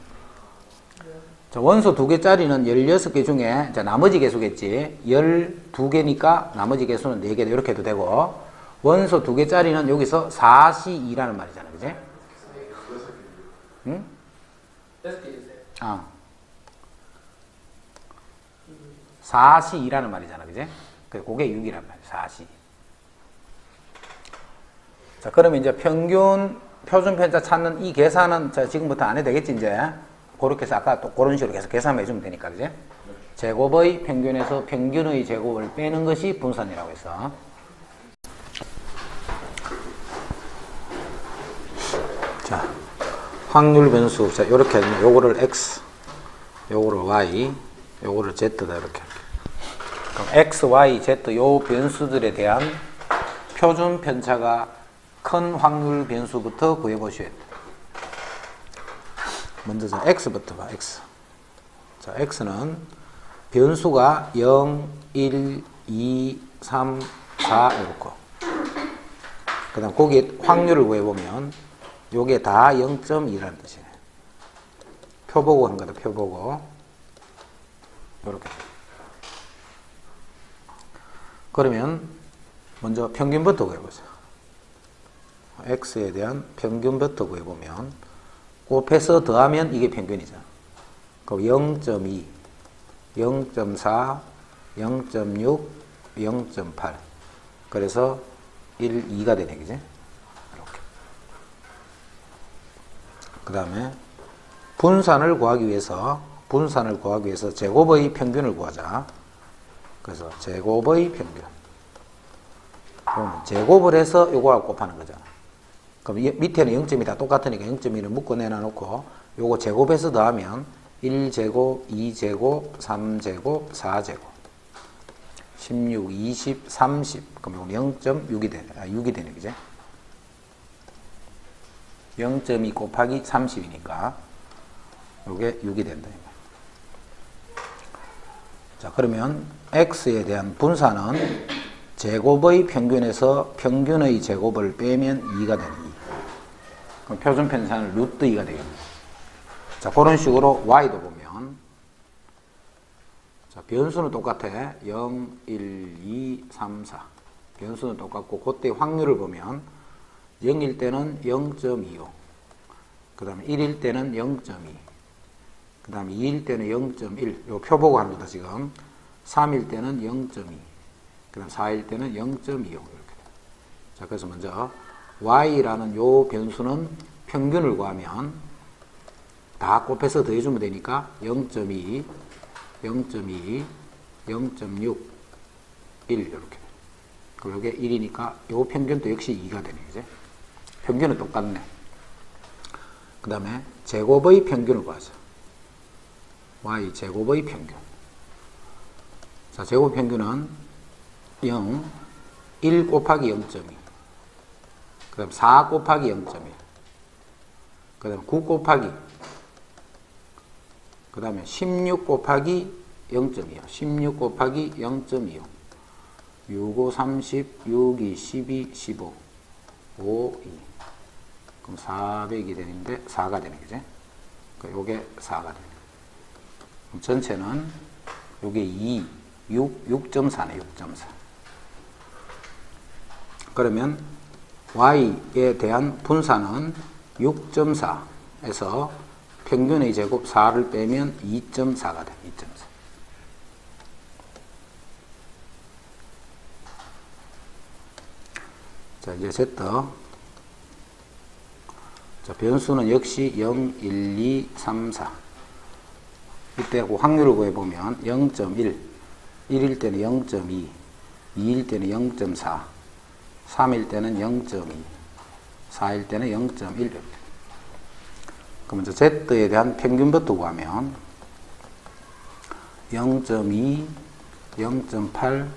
자, 원소 2개짜리는 16개 중에, 자, 나머지 개수겠지. 12개니까 나머지 개수는 4개, 이렇게 해도 되고, 원소 2개짜리는 여기서 4C2라는 말이잖아, 그지? 응? 6개 주세요. 아. 4C2라는 말이잖아, 그지? 그게 6이란 말이야, 4C. 자, 그러면 이제 평균, 표준 편차 찾는 이 계산은 자, 지금부터 안 해도 되겠지, 이제? 그렇게 해서 아까 또 그런 식으로 계속 계산해 주면 되니까, 그지? 제곱의 평균에서 평균의 제곱을 빼는 것이 분산이라고 해서. 자, 확률 변수. 자, 요렇게 하면 요거를 x, 요거를 y, 요거를 z다, 이렇게. 그럼 x, y, z 요 변수들에 대한 표준 편차가 큰 확률 변수부터 구해 보셔야 돼. 먼저 자, x부터 봐, x. 자, x는 변수가 0, 1, 2, 3, 4 이렇고. 그 다음 거기에 확률을 구해보면 요게 다 0.2라는 뜻이네. 표보고 한 거다, 표보고. 요렇게. 그러면 먼저 평균부터 구해보자. x에 대한 평균부터 구해보면 곱해서 더하면 이게 평균이잖아. 그럼 0.2, 0.4, 0.6, 0.8. 그래서 1, 2가 되네, 그지? 이렇게. 그 다음에 분산을 구하기 위해서 제곱의 평균을 구하자. 그래서 제곱의 평균. 그럼 제곱을 해서 요거하고 곱하는 거잖아. 그럼 밑에는 0.2 다 똑같으니까 0.2를 묶어내놔 놓고 요거 제곱해서 더하면 1제곱, 2제곱, 3제곱, 4제곱 16, 20, 30 그럼 0.6이 되네. 6이 되네, 그제? 0.2 곱하기 30이니까 요게 6이 된다. 자, 그러면 x에 대한 분산은 제곱의 평균에서 평균의 제곱을 빼면 2가 되는 2. 그럼 표준 편차는 루트 2가 되겠네. 자, 그런 식으로 y도 보면, 자, 변수는 똑같아. 0, 1, 2, 3, 4. 변수는 똑같고, 그때 확률을 보면 0일 때는 0.25. 그 다음에 1일 때는 0.2. 그 다음에 2일 때는 0.1. 요 표 보고 합니다, 지금. 3일 때는 0.2. 그 다음 4일 때는 0.25. 이렇게. 자, 그래서 먼저 y라는 요 변수는 평균을 구하면 다 곱해서 더해주면 되니까 0.2, 0.2, 0.6, 1 이렇게. 그럼 이게 1이니까 요 평균도 역시 2가 되네, 이제. 평균은 똑같네. 그 다음에 제곱의 평균을 구하자. y 제곱의 평균. 자, 제곱 평균은 0, 1 곱하기 0.2. 그 다음 4 곱하기 0.1. 그 다음 9 곱하기. 그 다음에 16 곱하기 0.25. 16 곱하기 0.25. 6, 5, 30, 6, 2, 12, 15. 5, 2. 그럼 400이 되는데 4가 되네, 그지? 요게 4가 되네. 그럼 전체는 요게 2, 6.4네, 6.4. 그러면 y에 대한 분산은 6.4에서 평균의 제곱 4를 빼면 2.4가 돼. 2.4. 자, 이제 Z. 자, 변수는 역시 0, 1, 2, 3, 4. 이때 그 확률을 구해보면 0.1, 1일 때는 0.2, 2일 때는 0.4, 3일 때는 0.2, 4일 때는 0.1. 그럼 이제 Z에 대한 평균부터 구하면 0.2, 0.8,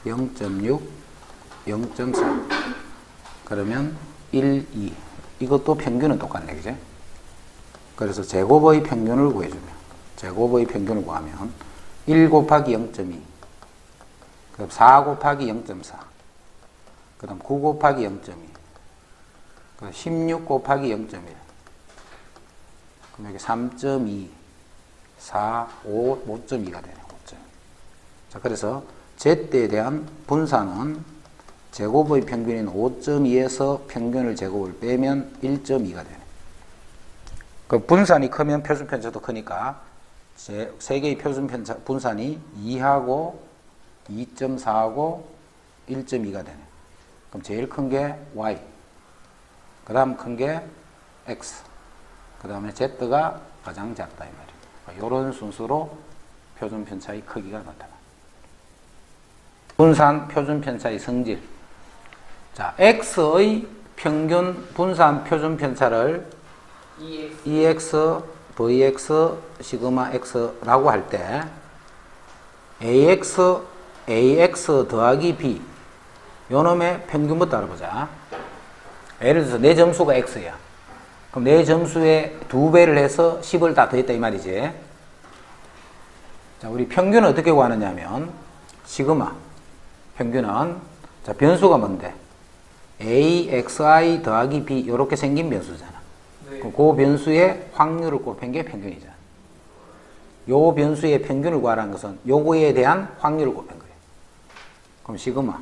0.6, 0.4. 그러면 1, 2. 이것도 평균은 똑같네, 그죠? 그래서 제곱의 평균을 구해주면, 제곱의 평균을 구하면 1 곱하기 0.2, 그다음 4 곱하기 0.4, 그다음 9 곱하기 0.2, 그다음 16 곱하기 0.1, 그럼 여기 3.2, 4, 5, 5.2가 되네요. 5.2. 자, 그래서 Z에 대한 분산은 제곱의 평균인 5.2에서 평균을 제곱을 빼면 1.2가 되네. 그 분산이 크면 표준편차도 크니까 세 개의 표준편차 분산이 2하고 2.4하고 1.2가 되네. 그럼 제일 큰 게 Y, 그 다음 큰 게 X, 그 다음에 Z가 가장 작다 이 말이에요. 이런 순서로 표준편차의 크기가 나타나. 분산 표준편차의 성질. 자, X의 평균 분산 표준편차를 EX, VX, 시그마 X라고 할 때 AX 더하기 B 요 놈의 평균부터 알아보자. 예를 들어서 내 점수가 X야. 그럼 내 점수에 2배를 해서 10을 다 더했다 이 말이지. 자, 우리 평균은 어떻게 구하느냐 하면 시그마 평균은 자, 변수가 뭔데? AXI 더하기 B 이렇게 생긴 변수잖아. 네. 그럼 그 변수의 확률을 곱한 게 평균이잖아. 요 변수의 평균을 구하라는 것은 요거에 대한 확률을 곱한 거예요. 그럼 시그마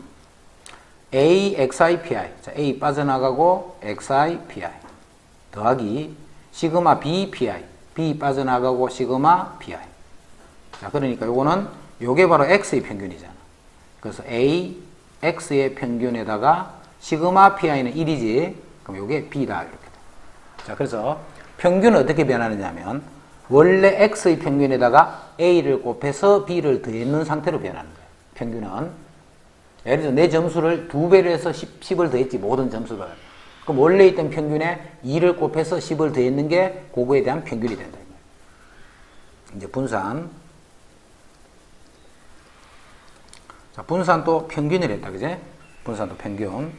AXI-PI 자, A 빠져나가고 XI-PI 더하기 시그마 BPI B 빠져나가고 시그마 PI 자, 그러니까 요거는 요게 바로 X의 평균이잖아. 그래서 A, X의 평균에다가 시그마 Pi는 1이지. 그럼 요게 B다. 이렇게 돼. 자, 그래서 평균은 어떻게 변하느냐 하면 원래 X의 평균에다가 A를 곱해서 B를 더했는 상태로 변하는 거예요. 평균은. 예를 들어서 내 점수를 2배를 해서 10을 더했지. 모든 점수를. 그럼 원래 있던 평균에 2를 곱해서 10을 더했는 게 그거에 대한 평균이 된다. 이제 분산. 자, 분산도 평균을 했다, 그제? 분산도 평균.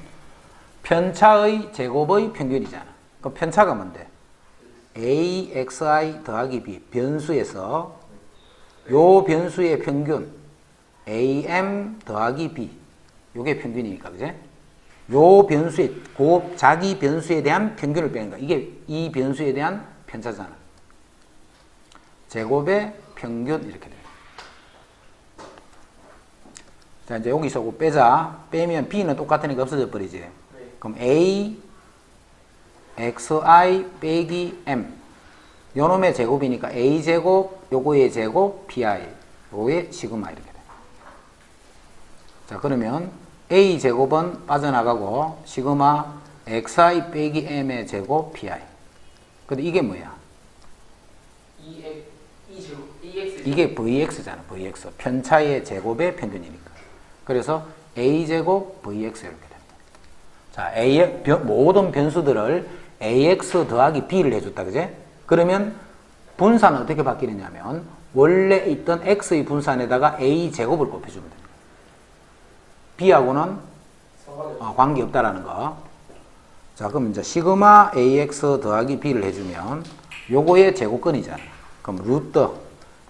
편차의 제곱의 평균이잖아. 그럼 편차가 뭔데? AXI 더하기 B. 변수에서 요 변수의 평균 AM 더하기 B. 요게 평균이니까, 그제? 요 변수에, 그 자기 변수에 대한 평균을 빼는 거야. 이게 이 변수에 대한 편차잖아. 제곱의 평균, 이렇게 돼. 자, 이제 여기서 그 빼자. 빼면 B는 똑같으니까 없어져 버리지. 네. 그럼 A, XI 빼기 M. 요 놈의 제곱이니까 A 제곱, 요거의 제곱, PI. 요거의 시그마 이렇게 돼. 자, 그러면 A 제곱은 빠져나가고, 시그마 XI 빼기 M의 제곱, PI. 근데 이게 뭐야? 이게 VX잖아, VX. 편차의 제곱의 평균이니까. 그래서 A제곱 VX 이렇게 됩니다. 자, 모든 변수들을 AX 더하기 B를 해줬다, 그제? 그러면 분산은 어떻게 바뀌느냐면 원래 있던 X의 분산에다가 A제곱을 곱해주면 됩니다. B하고는 관계없다라는 거. 자, 그럼 이제 시그마 AX 더하기 B를 해주면 요거의 제곱근이잖아. 그럼 루트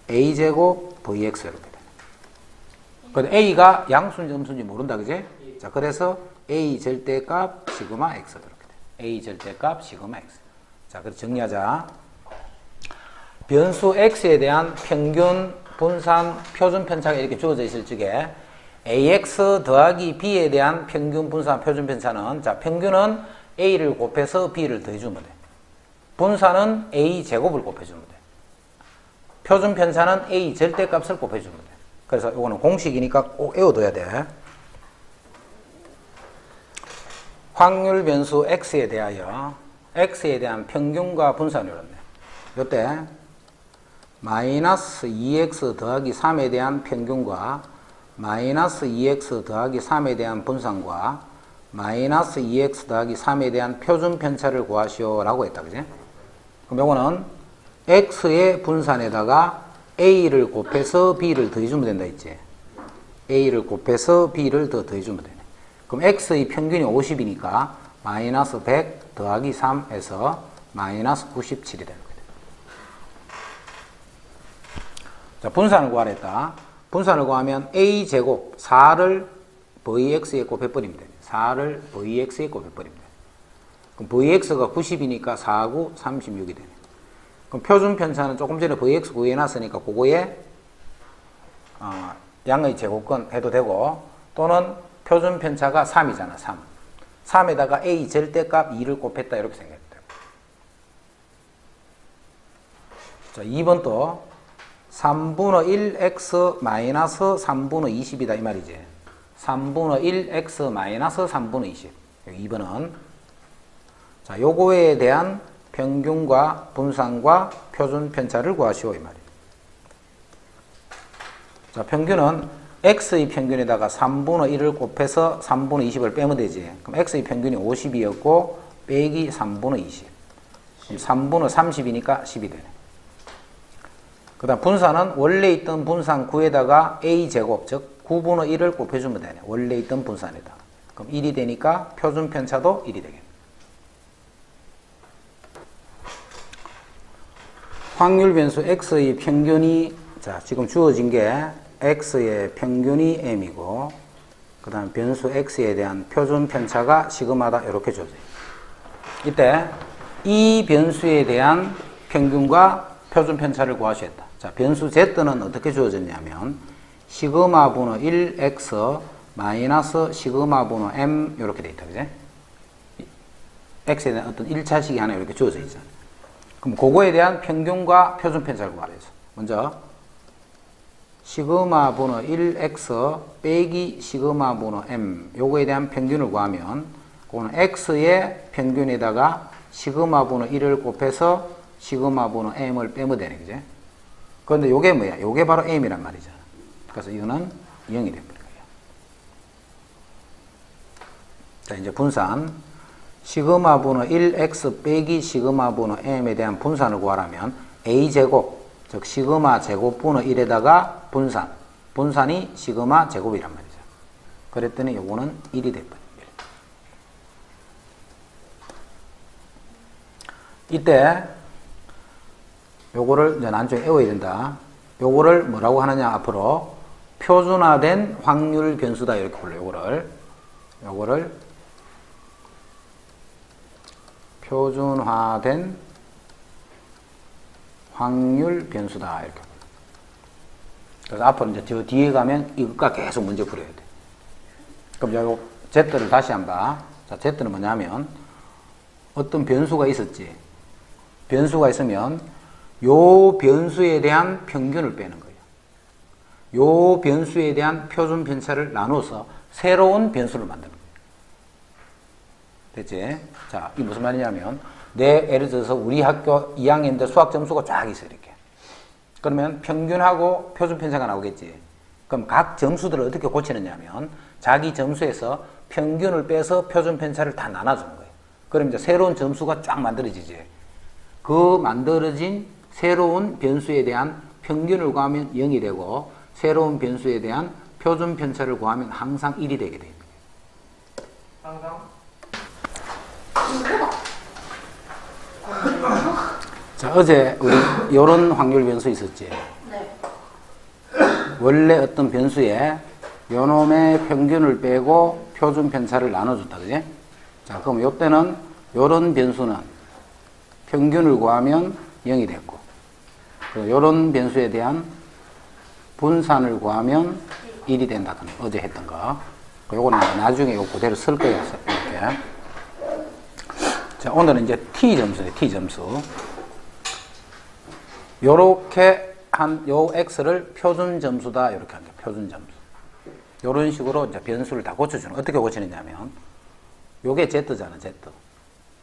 A제곱 VX 이렇게 돼. 근데 A가 양수인지 음수인지 모른다, 그지? 자, 그래서 A 절대값 시그마 X 이렇게 돼. A 절대값 시그마 X. 자, 그래서 정리하자. 변수 X에 대한 평균, 분산, 표준 편차가 이렇게 주어져 있을 적에 AX 더하기 B에 대한 평균, 분산, 표준 편차는 자, 평균은 A를 곱해서 B를 더해주면 돼. 분산은 A 제곱을 곱해주면 돼. 표준 편차는 A 절대값을 곱해주면 돼. 그래서 이거는 공식이니까 꼭 외워둬야 돼. 확률 변수 X에 대하여 x에 대한 평균과 분산을 이뤘네. 요때 마이너스 2x 더하기 3에 대한 평균과 마이너스 2x 더하기 3에 대한 분산과 마이너스 2x 더하기 3에 대한 표준 편차를 구하시오 라고 했다. 그지? 그럼 요거는 x의 분산에다가 a를 곱해서 b를 더해주면 된다 했지. a를 곱해서 b를 더해주면 되네. 그럼 x의 평균이 50이니까 마이너스 100 더하기 3에서 마이너스 97이 되는 거예요. 자, 분산을 구하랬다. 분산을 구하면 a제곱 4를 vx에 곱해버리면 돼요. 4를 vx에 곱해버리면 돼요. 그럼 vx가 90이니까 4구 36이 되네. 그럼 표준 편차는 조금 전에 vx 구해놨으니까 그거에 양의 제곱근 해도 되고, 또는 표준 편차가 3이잖아. 3. 3에다가 a 절대값 2를 곱했다 이렇게 생각해도 되고. 자, 2번 또 3분의 1x 마이너스 3분의 20이다 이 말이지. 3분의 1x 마이너스 3분의 20. 여기 2번은 자, 요거에 대한 평균과 분산과 표준 편차를 구하시오 이 말이에요. 자, 평균은 x의 평균에다가 3분의 1을 곱해서 3분의 20을 빼면 되지. 그럼 x의 평균이 50이었고 빼기 3분의 20. 그럼 3분의 30이니까 10이 되네. 그 다음 분산은 원래 있던 분산 9에다가 a제곱, 즉 9분의 1을 곱해주면 되네. 원래 있던 분산에다가. 그럼 1이 되니까 표준 편차도 1이 되겠네. 확률 변수 x의 평균이, 자, 지금 주어진 게 x의 평균이 m이고, 그 다음 변수 x에 대한 표준 편차가 시그마다 이렇게 주어져요. 이때 이 변수에 대한 평균과 표준 편차를 구하시겠다. 자, 변수 z는 어떻게 주어졌냐면 시그마분의 1x 마이너스 시그마분의 m 이렇게 돼 있다. 그지? x에 대한 어떤 1차식이 하나 이렇게 주어져 있잖아. 그럼 그거에 대한 평균과 표준 편차를 구하래서 먼저 시그마분의 1x 빼기 시그마분의 m 요거에 대한 평균을 구하면 그거는 x의 평균에다가 시그마분의 1을 곱해서 시그마분의 m을 빼면 되네. 그지? 그런데 요게 뭐야? 요게 바로 m이란 말이잖아. 그래서 이거는 0이 됩니다. 자, 이제 분산 시그마분의 1x 빼기 시그마분의 m에 대한 분산을 구하라면 a제곱, 즉 시그마 제곱분의 1에다가 분산이 시그마 제곱이란 말이죠. 그랬더니 요거는 1이 돼버립니다. 이때 요거를 이제 나중에 외워야 된다. 요거를 뭐라고 하느냐, 앞으로 표준화된 확률 변수다 이렇게 불러요. 요거를 표준화된 확률 변수다 이렇게. 그래서 앞으로 이제 저 뒤에 가면 이것과 계속 문제 풀어야 돼. 그럼 요 z를 다시 한번 봐. 자, z는 뭐냐면 어떤 변수가 있었지. 변수가 있으면 요 변수에 대한 평균을 빼는 거예요. 요 변수에 대한 표준 편차를 나눠서 새로운 변수를 만드는 거예요. 됐지? 자, 이게 무슨 말이냐면 예를 들어서 우리 학교 2학년인데 수학 점수가 쫙 있어 이렇게. 그러면 평균하고 표준 편차가 나오겠지. 그럼 각 점수들을 어떻게 고치느냐면 자기 점수에서 평균을 빼서 표준 편차를 다 나눠주는 거예요. 그럼 이제 새로운 점수가 쫙 만들어지지. 그 만들어진 새로운 변수에 대한 평균을 구하면 0이 되고 새로운 변수에 대한 표준 편차를 구하면 항상 1이 되게 됩니다. 항상? 자, 어제 우리 요런 확률 변수 있었지? 네. 원래 어떤 변수에 요놈의 평균을 빼고 표준 편차를 나눠줬다. 그지? 자, 그럼 요때는 요런 변수는 평균을 구하면 0이 됐고, 요런 변수에 대한 분산을 구하면 1이 된다더니 어제 했던 거. 요거는 나중에 요 그대로 쓸 거예요. 이렇게. 자, 오늘은 이제 t점수예요. t점수. 요렇게 한 요 x를 표준 점수다 이렇게 합니다. 표준 점수. 요런 식으로 이제 변수를 다 고쳐주는. 어떻게 고치느냐면 요게 z잖아. z.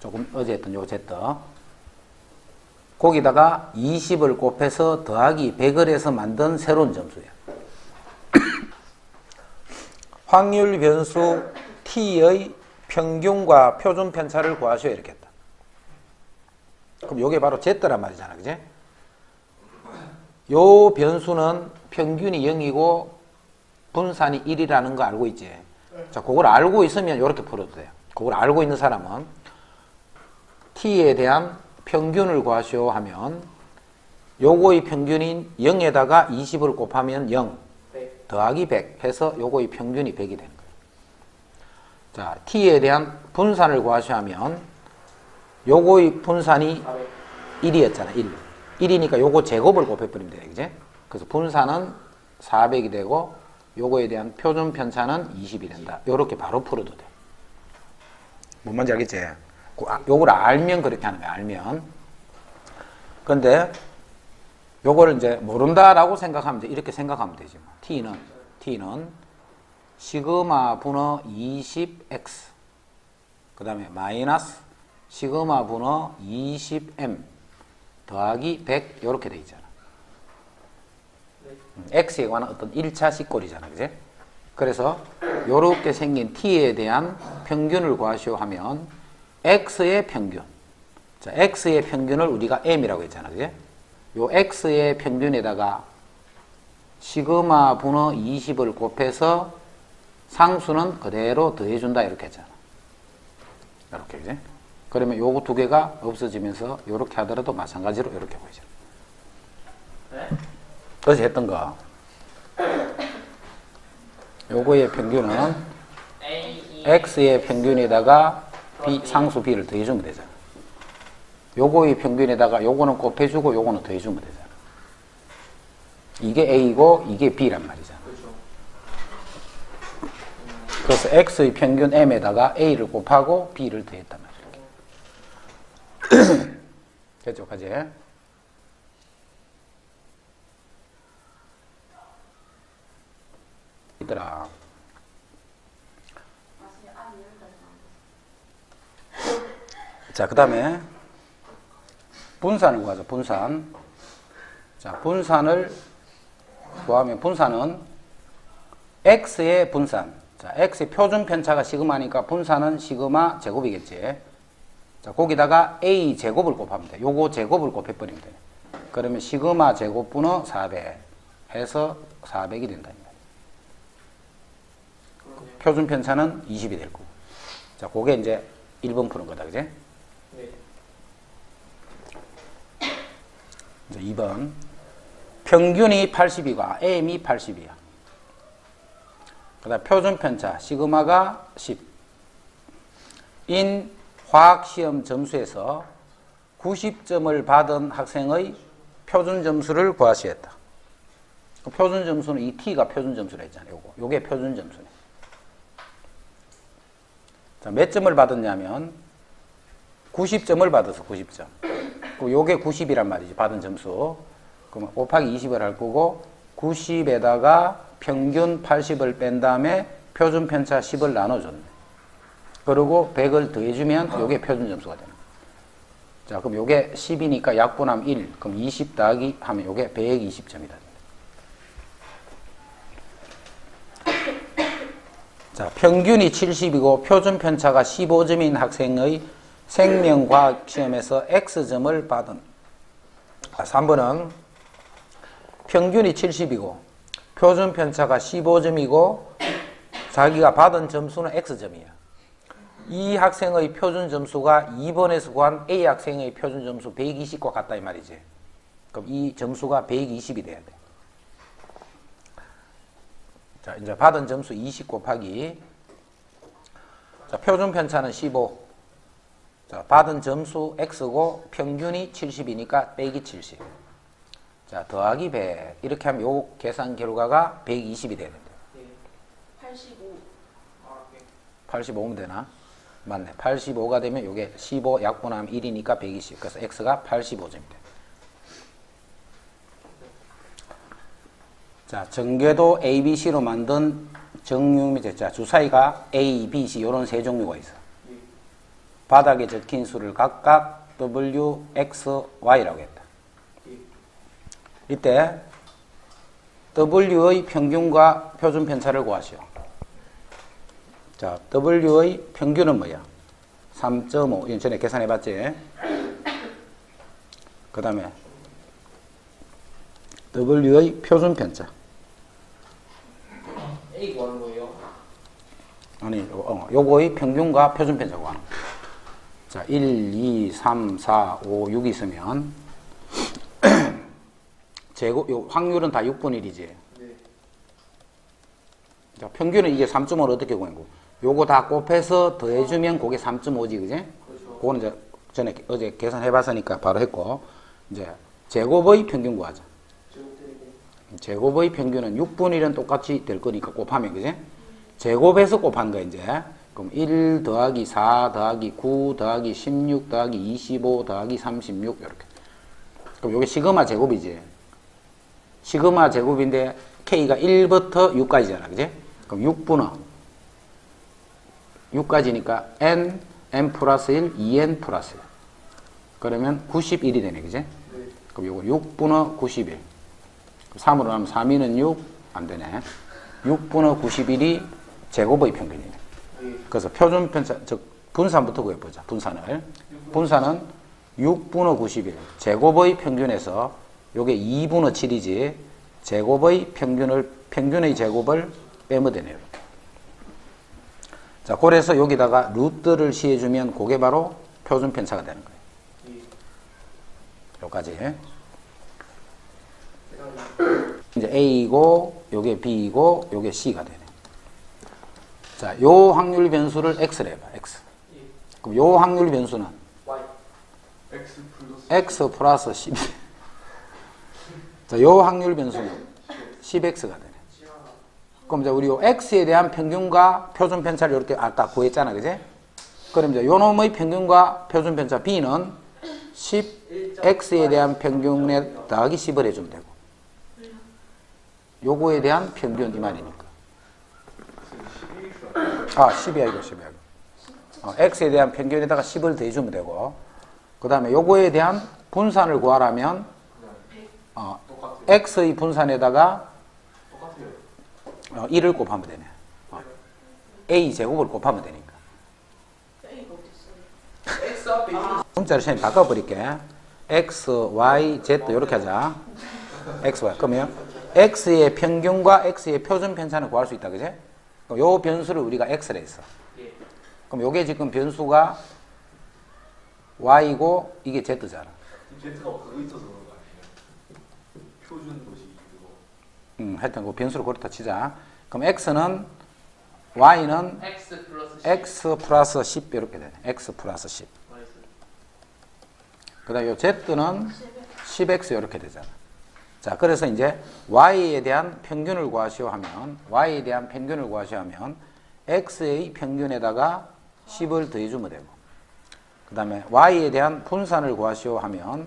조금 어제 했던 요 Z. 거기다가 20을 곱해서 더하기 100을 해서 만든 새로운 점수야. 확률 변수 t의 평균과 표준 편차를 구하시오 이렇게 했다. 그럼 요게 바로 Z란 말이잖아. 그지? 요 변수는 평균이 0이고 분산이 1이라는 거 알고 있지? 자, 그걸 알고 있으면 이렇게 풀어도 돼요. 그걸 알고 있는 사람은 t에 대한 평균을 구하시오 하면 요거의 평균인 0에다가 20을 곱하면 0 더하기 100 해서 요거의 평균이 100이 되는 거예요. 자, t에 대한 분산을 구하시오 하면 요거의 분산이 1이었잖아. 1. 1이니까 요거 제곱을 곱해버리면 돼요. 그지? 그래서 분산은 400이 되고 요거에 대한 표준 편차는 20이 된다. 요렇게 바로 풀어도 돼. 뭔 말인지 알겠지? 요걸 알면 그렇게 하는 거야. 알면. 근데 요거를 이제 모른다라고 생각하면 돼. 이렇게 생각하면 되지. t는 시그마 분어 20x 그 다음에 마이너스 시그마 분어 20m 더하기 100 이렇게 돼 있잖아. x에 관한 어떤 1차 식골이잖아. 그지? 그래서 요렇게 생긴 t에 대한 평균을 구하시오 하면 x의 평균. 자, x의 평균을 우리가 m이라고 했잖아. 그지? 요 x의 평균에다가 시그마 분어 20을 곱해서 상수는 그대로 더해준다 이렇게 했잖아. 이렇게. 그지? 그러면 요거 두 개가 없어지면서 요렇게 하더라도 마찬가지로 이렇게 보이죠. 네? 어제 했던 거. 요거의 평균은 x의 평균에다가 b, 상수 b를 더해주면 되잖아. 요거의 평균에다가 요거는 곱해주고 요거는 더해주면 되잖아. 이게 a고 이게 b란 말이잖아. 그래서 x의 평균 m에다가 a를 곱하고 b를 더했단 말이야. 됐죠? 까지? 있더라. 자, 그 다음에 분산을 구하자. 분산. 자, 분산을 구하면 분산은 x의 분산. 자, x의 표준 편차가 시그마니까 분산은 시그마 제곱이겠지. 자, 거기다가 a 제곱을 곱하면 돼. 요거 제곱을 곱해버리면 돼. 그러면 시그마 제곱분의 400 해서 400이 된다. 표준 편차는 20이 될 거고. 자, 그게 이제 1번 푸는 거다. 그지? 네. 이제 2번. 평균이 80이고 m이 80이야. 그 다음 표준 편차 시그마가 10. 인 화학시험 점수에서 90점을 받은 학생의 표준 점수를 구하시했다. 그 표준 점수는 이 t가 표준 점수라 했잖아요. 요게 표준 점수네. 자, 몇 점을 받았냐면 90점을 받았어. 90점. 요게 90이란 말이지. 받은 점수. 그러면 곱하기 20을 할 거고 90에다가 평균 80을 뺀 다음에 표준 편차 10을 나눠줬네. 그리고 100을 더해주면 요게 표준 점수가 되는 거야. 자, 그럼 요게 10이니까 약분하면 1. 그럼 20 더하기 하면 요게 120점이다. 자, 평균이 70이고 표준 편차가 15점인 학생의 생명과학 시험에서 X점을 받은. 3번은 평균이 70이고 표준 편차가 15점이고 자기가 받은 점수는 X점이야. 이 학생의 표준 점수가 2번에서 구한 A 학생의 표준 점수 120과 같다 이 말이지. 그럼 이 점수가 120이 돼야 돼. 자, 이제 받은 점수 20 곱하기. 자, 표준 편차는 15. 자, 받은 점수 X고 평균이 70이니까 빼기 70. 자, 더하기 100. 이렇게 하면 요 계산 결과가 120이 돼야 된다. 85. 85면 되나? 맞네. 85가 되면 요게 15 약분하면 1이니까 120. 그래서 X가 85점입니다. 자, 전개도 ABC로 만든 정육미 자, 주사위가 A, B, C 요런 세 종류가 있어. 바닥에 적힌 수를 각각 W, X, Y라고 했다. 이때 W의 평균과 표준 편차를 구하시오. 자, W의 평균은 뭐야? 3.5. 이건 전에 계산해봤지? 그 다음에 W의 표준 편차. A 구하는 거예요? 아니, 요거의 평균과 표준 편차 구하는 거. 자, 1, 2, 3, 4, 5, 6 있으면 제곱, 요 확률은 다 6분의 1이지. 네. 자, 평균은 이게 3.5를 어떻게 구하고 요거 다 곱해서 더해주면 그게 3.5지, 그지? 그렇죠. 그거는 이제 전에 어제 계산해봤으니까 바로 했고, 이제 제곱의 평균 구하자. 제곱의 평균은 6분의 1은 똑같이 될 거니까 곱하면, 그지? 제곱해서 곱한 거, 이제. 그럼 1 더하기 4 더하기 9 더하기 16 더하기 25 더하기 36, 이렇게. 그럼 요게 시그마 제곱이지. 시그마 제곱인데, K가 1부터 6까지잖아, 그지? 그럼 6분의 6까지니까 N, N 플러스 1, 2N 플러스 1. 그러면 91이 되네, 그지? 네. 그럼 요거 6분의 91. 3으로 하면 3이는 6, 안 되네. 6분의 91이 제곱의 평균이네. 네. 그래서 표준 편차, 즉, 분산부터 구해보자, 분산을. 분산은 6분의 91. 제곱의 평균에서 요게 2분의 7이지, 제곱의 평균의 제곱을 빼면 되네요. 자, 그래서 여기다가 루트를 씌워주면 그게 바로 표준 편차가 되는 거예요. 네. 여기까지. 이제 A이고, 요게 B이고, 요게 C가 되네. 자, 요 확률 변수를 X로 해봐, X. 예. 그럼 요 확률 변수는 Y. X 플러스. X 플러스 10. 자, 요 확률 변수는 10X가 되네. 그럼 이제 우리 요 X에 대한 평균과 표준 편차를 이렇게 아까 구했잖아, 그지? 그럼 이제 요 놈의 평균과 표준 편차 B는 10X에 대한 평균에 더하기 10을 해주면 되고. 요거에 대한 평균 이 말이니까. 아, 10이 아니고 10이 아니고. X에 대한 평균에다가 10을 더해주면 되고. 그 다음에 요거에 대한 분산을 구하라면, 똑같아요. X의 분산에다가 똑같아요. 1을 곱하면 되네. A 제곱을 곱하면 되니까. A가 어딨어요? X 앞에 문자를 시험에 바꿔버릴게. X, Y, Z 이렇게 하자. X, Y. 그러면 X의 평균과 X의 표준 편차는 구할 수 있다, 그지? 그럼 요 변수를 우리가 X로 했어. 예. 그럼 요게 지금 변수가 Y고 이게 Z잖아. Z가 그거 있어서 그런 거 아니에요? 표준 도시 그거. 하여튼 그 변수를 그렇다 치자. 그럼 X는 Y는 X 플러스 10. X 플러스 10 이렇게 되네. X 플러스 10. 그 다음에 요 Z는 10X 이렇게 되잖아. 자, 그래서 이제 Y에 대한 평균을 구하시오 하면, Y에 대한 평균을 구하시오 하면, X의 평균에다가 10을 더해주면 되고, 그 다음에 Y에 대한 분산을 구하시오 하면,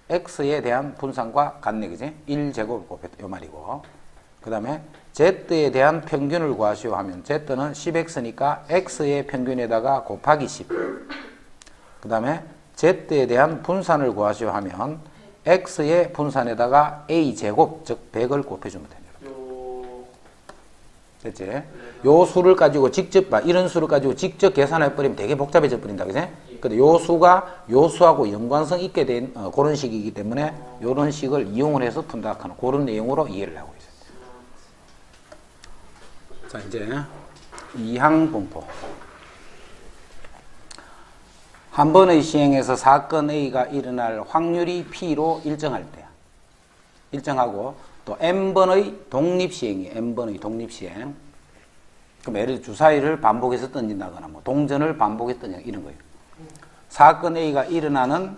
X에 대한 분산과 같네, 그지? 1제곱을 곱했다, 요 말이고. 그 다음에 Z에 대한 평균을 구하시오 하면, Z는 10X니까 X의 평균에다가 곱하기 10. 그 다음에 Z에 대한 분산을 구하시오 하면, X의 분산에다가 A제곱, 즉 100을 곱해주면 됩니다. 요. 됐지? 요 수를 가지고 직접, 이런 수를 가지고 직접 계산해버리면 되게 복잡해져 버린다, 그지? 근데 요 수가 요 수하고 연관성 있게 된 그런 식이기 때문에 요런 식을 이용을 해서 푼다 하는 그런 내용으로 이해를 하고 있어요. 자, 이제 이항분포. 한 번의 시행에서 사건 A가 일어날 확률이 P로 일정할 때 일정하고 또 N번의 독립시행이에요. N번의 독립시행. 그럼 예를 들어 주사위를 반복해서 던진다거나 뭐 동전을 반복해서 던진다 이런 거예요. 사건 A가 일어나는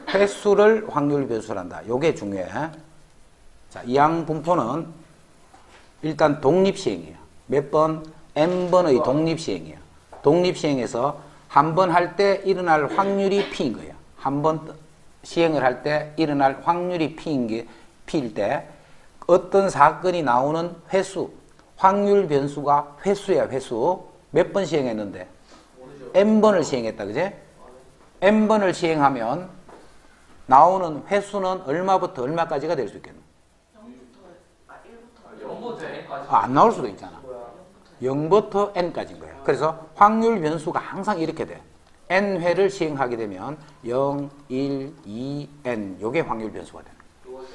횟수를 확률 변수란다. 요게 중요해. 자, 이항분포는 일단 독립시행이에요. 몇 번? N번의 독립시행이에요. 독립시행에서 한 번 할 때 일어날 확률이 P인 거예요. 한 번 시행을 할 때 일어날 확률이 P일 때 어떤 사건이 나오는 횟수, 확률 변수가 횟수야, 횟수. 몇 번 시행했는데? n번을 시행했다. 그제? n번을 시행하면 나오는 횟수는 얼마부터 얼마까지가 될 수 있겠노? 0부터 n까지. 안 나올 수도 있잖아. 0부터 n까지인 거야. 그래서 확률 변수가 항상 이렇게 돼. n회를 시행하게 되면 0, 1, 2, n 요게 확률 변수가 되는 거야.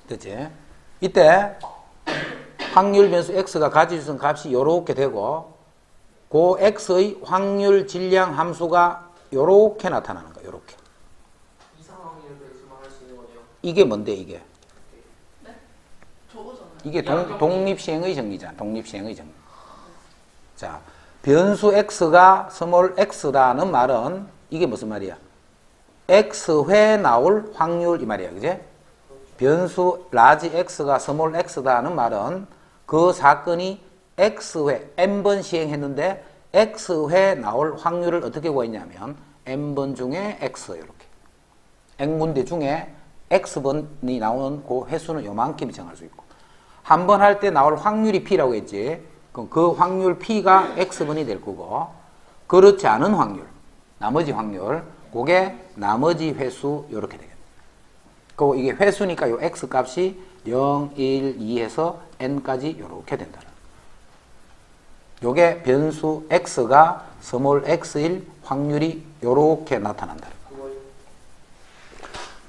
됐지? 이때 확률 변수 x가 가질 수 있는 값이 요렇게 되고 그 x의 확률 질량 함수가 요렇게 나타나는 거야. 요렇게. 이상황을 말할 수 있는 거죠. 이게 뭔데 이게? 네? 저거잖아요. 이게 독립시행의 정리잖아. 독립시행의 정리. 자, 변수 x가 스몰 x라는 말은 이게 무슨 말이야? x회 나올 확률 이 말이야. 그제? 변수 라지 x가 스몰 x다는 말은 그 사건이 x회, n번 시행했는데 x회 나올 확률을 어떻게 구했냐면 n번 중에 x 이렇게. n군데 중에 x번이 나오는 그 횟수는 요만큼이 정할 수 있고 한 번 할 때 나올 확률이 p라고 했지. 그럼 그 확률 p가 x번이 될 거고 그렇지 않은 확률, 나머지 확률 그게 나머지 횟수 이렇게 되겠네. 그리고 이게 횟수니까 요 x 값이 0, 1, 2에서 n까지 이렇게 된다. 요게 변수 x가 스몰 x일 확률이 이렇게 나타난다.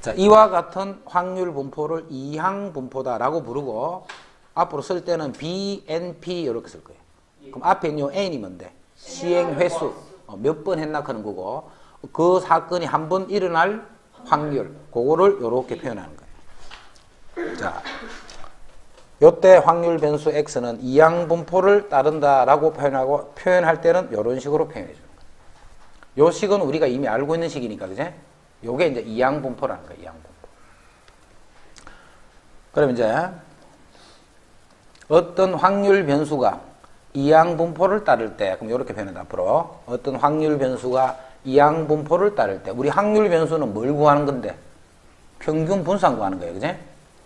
자, 이와 같은 확률 분포를 이항 분포다라고 부르고 앞으로 쓸 때는 BNP 이렇게 쓸 거예요. 그럼 앞에 있는 요 N이 뭔데? 시행 횟수. 몇 번 했나 하는 거고 그 사건이 한 번 일어날 확률. 그거를 이렇게 표현하는 거예요. 자, 요때 확률 변수 X는 이항 분포를 따른다라고 표현할 때는 이런 식으로 표현해 주는 거예요. 요 식은 우리가 이미 알고 있는 식이니까, 그제? 요게 이제 이항 분포라는 거예요. 이항 분포. 그럼 이제 어떤 확률 변수가 이항 분포를 따를 때, 그럼 이렇게 표현한다. 앞으로 어떤 확률 변수가 이항 분포를 따를 때, 우리 확률 변수는 뭘 구하는 건데? 평균 분산 구하는 거예요, 그제?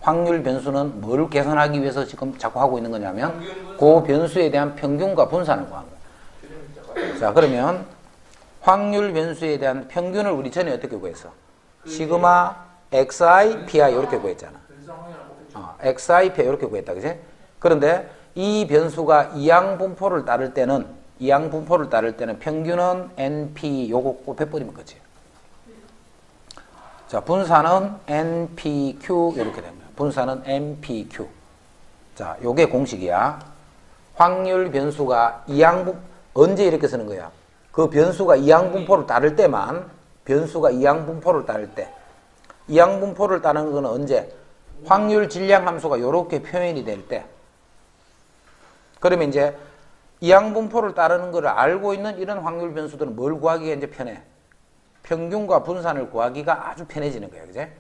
확률 변수는 뭘 계산하기 위해서 지금 자꾸 하고 있는 거냐면 그 변수에 대한 평균과 분산을 구하는 거예요. 자, 그러면 확률 변수에 대한 평균을 우리 전에 어떻게 구했어? 시그마 xi, pi 이렇게 구했잖아. xi, pi 이렇게 구했다, 그지? 그런데 이 변수가 이항 분포를 따를 때는 평균은 np 요거 곱해버리면 그지? 자, 분산은 npq 이렇게 됩니다. 분산은 npq. 자, 요게 공식이야. 확률 변수가 언제 이렇게 쓰는 거야? 그 변수가 이항 분포를 따를 때만, 이항 분포를 따르는 거는 언제? 확률 질량 함수가 이렇게 표현이 될 때. 그러면 이제 이항 분포를 따르는 것을 알고 있는 이런 확률 변수들은 뭘 구하기가 이제 편해? 평균과 분산을 구하기가 아주 편해지는 거야, 그제?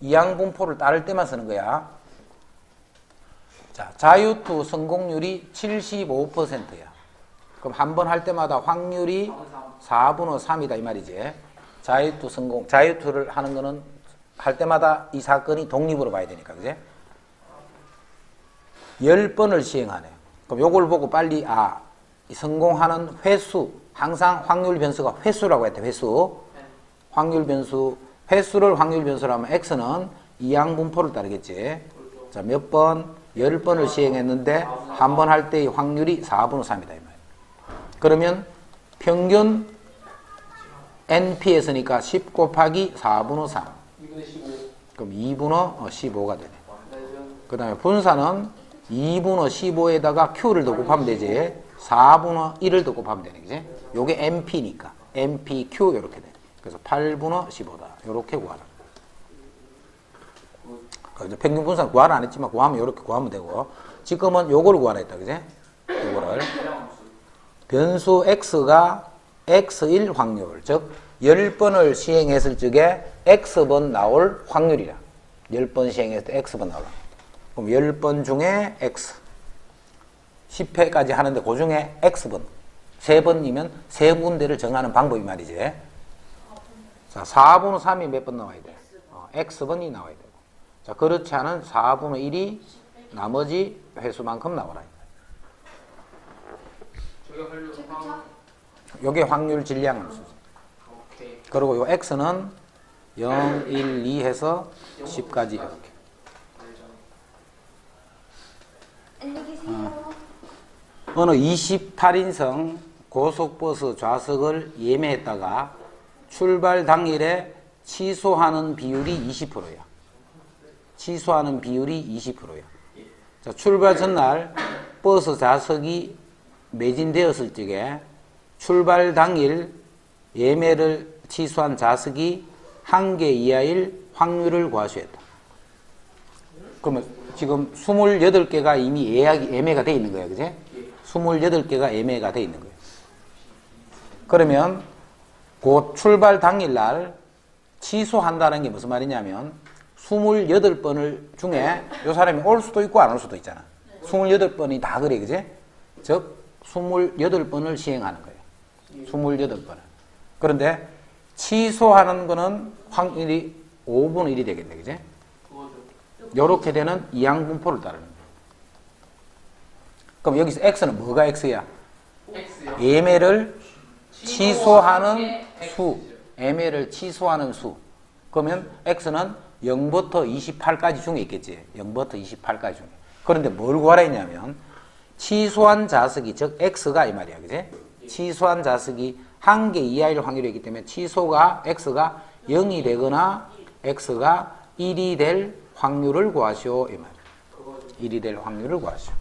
이항 분포를 따를 때만 쓰는 거야. 자, 자유투 성공률이 75%야. 그럼 한 번 할 때마다 확률이 4분의 3이다 이 말이지. 자유투를 하는 거는 할 때마다 이 사건이 독립으로 봐야 되니까, 그제? 10번을 시행하네. 그럼 요걸 보고 빨리, 이 성공하는 횟수, 항상 확률 변수가 횟수라고 했대, 횟수. 확률 변수, 횟수를 확률 변수로 하면 x는 이항 분포를 따르겠지. 자, 몇 번? 10번을 시행했는데 한 번 할 때의 확률이 4분의 3이다 이 말이야. 그러면 평균 np에서니까 10 곱하기 4분의 3. 2분의 15. 그럼 2분의 15가 되네. 그 다음에 분산은 2분의 15에다가 q를 더 곱하면 되지. 4분의 1을 더 곱하면 되네. 그지? 요게 np니까. npq 이렇게 돼. 그래서 8분의 15다. 이렇게 구하라. 평균 분산 구하라 안 했지만 구하면 이렇게 구하면 되고 지금은 요걸 구하라 했다. 그지? 요거를. 변수 x가 x일 확률. 즉 10번을 시행했을 적에 x번 나올 확률이라. 10번 시행했을 때 x번 나올 확률. 그럼 10번 중에 x. 10회까지 하는데 그 중에 x번. 3번이면 세 군데를 정하는 방법이 말이지. 자, 4분의 3이 몇 번 나와야 돼? x번이 나와야 되고. 자, 그렇지 않은 4분의 1이 나머지 회수만큼 나오라. 저희가 하려고 요게 확률 질량 함수죠. 오케이. 그리고 요 x는 0, 1, 2 해서 10까지 이렇게. 안녕히 계세요. 어느 28인승 고속버스 좌석을 예매했다가 출발 당일에 취소하는 비율이 20%야. 취소하는 비율이 20%야. 자, 출발 전날 버스 좌석이 매진되었을 적에 출발 당일 예매를 취소한 좌석이 1개 이하일 확률을 구하시했다. 그러면 지금 28개가 이미 예매가 돼 있는 거예요. 그지? 28개가 예매가 돼 있는 거예요. 그러면 그 출발 당일날 취소한다는 게 무슨 말이냐면 28번을 중에 이 사람이 올 수도 있고 안 올 수도 있잖아. 28번이 다 그래. 그지? 즉 28번을 시행하는 거예요. 28번을. 그런데 취소하는 거는 확률이 5분의 1이 되겠네. 그지? 요렇게 되는 이항분포를 따르는 거예요. 그럼 여기서 x는 뭐가 x야? X요? 예매를 취소하는 수. 예매를 취소하는 수. 그러면 x는 0부터 28까지 중에 있겠지. 0부터 28까지 중에. 그런데 뭘 구하라 했냐면 취소한 좌석이 즉 x가 이 말이야. 그지? 취소한 좌석이 1개 이하일 확률이 있기 때문에 취소가 x가 0이 되거나 x가 1이 될 확률을 구하시오. 이 말이야. 1이 될 확률을 구하시오.